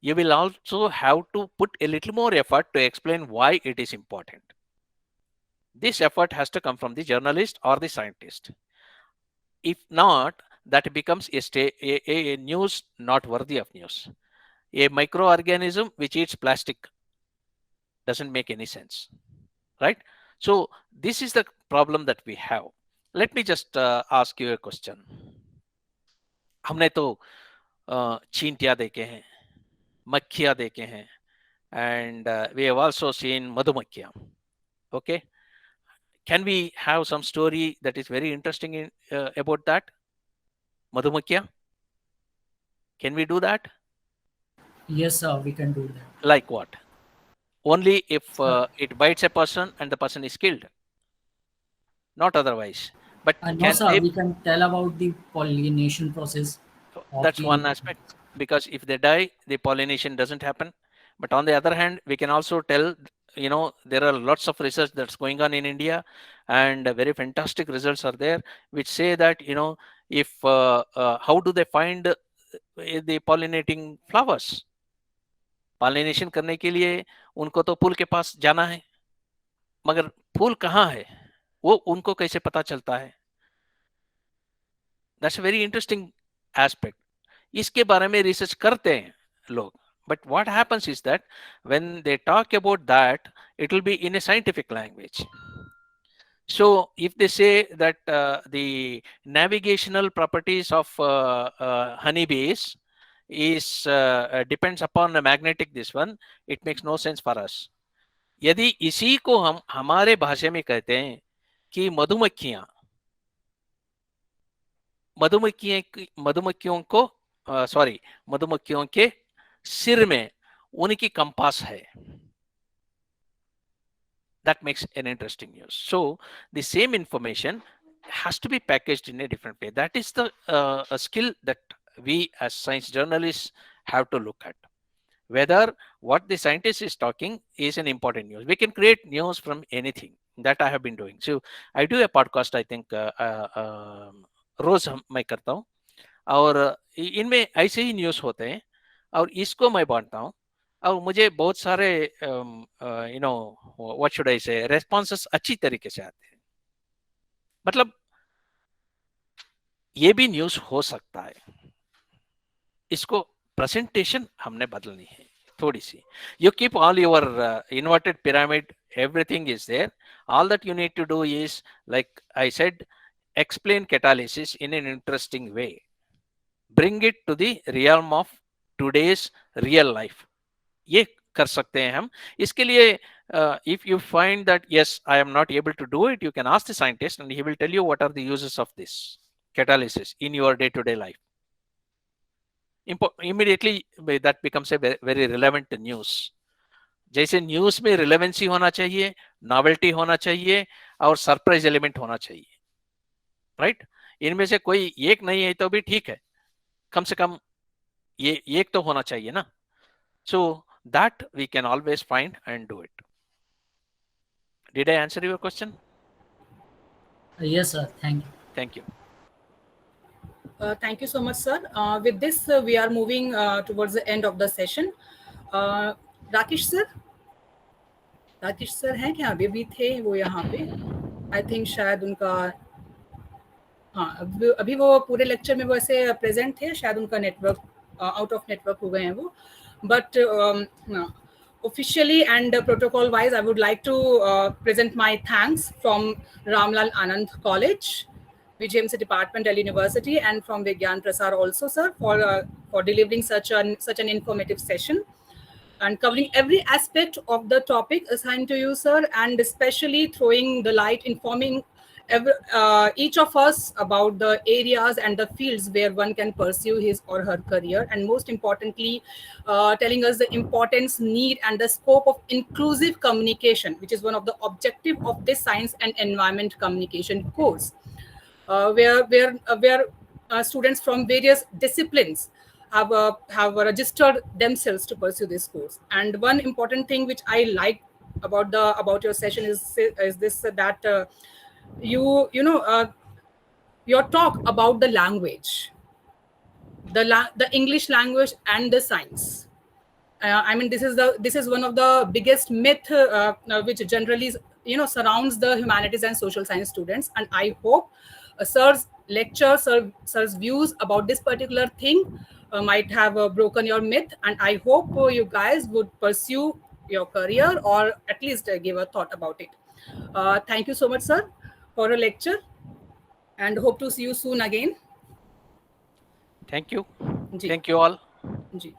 you will also have to put a little more effort to explain why it is important. This effort has to come from the journalist or the scientist. If not, that becomes a news not worthy of news. A microorganism which eats plastic doesn't make any sense, right? So this is the problem that we have. Let me just ask you a question. हमने तो चींटियां देखे हैं, मक्खियां देखे हैं, and we have also seen madhumakkhiya. Okay, can we have some story that is very interesting about that madhumakkhiya? Can we do that? Yes, sir, we can do that. Like what? Only if Sir, it bites a person and the person is killed, not otherwise. But no, can sir, they? we can tell about the pollination process of That's the. one aspect, because if they die, the pollination doesn't happen. But on the other hand, we can also tell, there are lots of research that's going on in India, and very fantastic results are there, which say that, if how do they find the pollinating flowers? Pollination करने के लिए उनको तो फूल के पास जाना है, मगर फूल कहाँ है वो उनको कैसे पता चलता है? That's a very interesting aspect. इसके बारे में रिसर्च करते हैं लोग. But what happens is that when they talk about that, it will be in a scientific language. So if they say that the navigational properties of honeybees is depends upon the magnetic this one, it makes no sense for us. यदि इसी को हम हमारे भाषा में कहते हैं कि मधुमक्खियों को मधुमक्खियों के सिर में उनकी कंपास है, that makes an interesting news. So the same information has to be packaged in a different way. That is the a skill that we as science journalists have to look at. Whether what the scientist is talking is an important news. We can create news from anything. That I have been doing. So I do a podcast, I think रोज मैं करता हूँ, और इनमें ऐसे ही news होते हैं और इसको मैं बांटता हूँ, और मुझे बहुत सारे व्हाट शुड आई से रेस्पॉन्सेस अच्छी तरीके से आते हैं. मतलब ये भी न्यूज़ हो सकता है. इसको प्रेजेंटेशन हमने बदलनी है थोड़ी सी. You keep all your inverted pyramid, everything is there. All that you need to do is, like I said, explain catalysis in an interesting way. Bring it to the realm of today's real life. ये कर सकते हैं हम. इसके लिए if you find that yes, I am not able to do it, you can ask the scientist and he will tell you what are the uses of this catalysis in your day-to-day life. Immediately that becomes a very relevant news. जैसे news में relevancy होना चाहिए, novelty होना चाहिए और surprise element होना चाहिए, right? इनमें से कोई एक नहीं है तो भी ठीक है, कम से कम ये एक तो होना चाहिए ना. So that we can always find and do it. Did I answer your question? Yes, sir. Thank you. Thank you. Thank you so much, sir. With this, we are moving towards the end of the session. Rakesh sir हैं क्या? अभी भी थे वो यहाँ पे. I think शायद उनका, हाँ, अभी वो पूरे लेक्चर में वो ऐसे प्रेजेंट थे, शायद उनका नेटवर्क आउट ऑफ नेटवर्क हो गए हैं वो. But officially and protocol wise, I would like to present my thanks from Ramlal Anand College, VGMC Department, Delhi University, and from Vigyan Prasar also, sir, for delivering such an informative session and covering every aspect of the topic assigned to you, sir, and especially throwing the light, informing each of us about the areas and the fields where one can pursue his or her career, and most importantly, telling us the importance, need, and the scope of inclusive communication, which is one of the objective of this science and environment communication course, where students from various disciplines have registered themselves to pursue this course. And one important thing which I like about your session is this, that your talk about the language, the English language and the science. I mean, this is one of the biggest myth which generally surrounds the humanities and social science students. And I hope sir's lecture, sir's views about this particular thing might have broken your myth. And I hope you guys would pursue your career, or at least give a thought about it. Thank you so much, sir, for a lecture, and hope to see you soon again. Thank you. जी. Thank you all. Ji.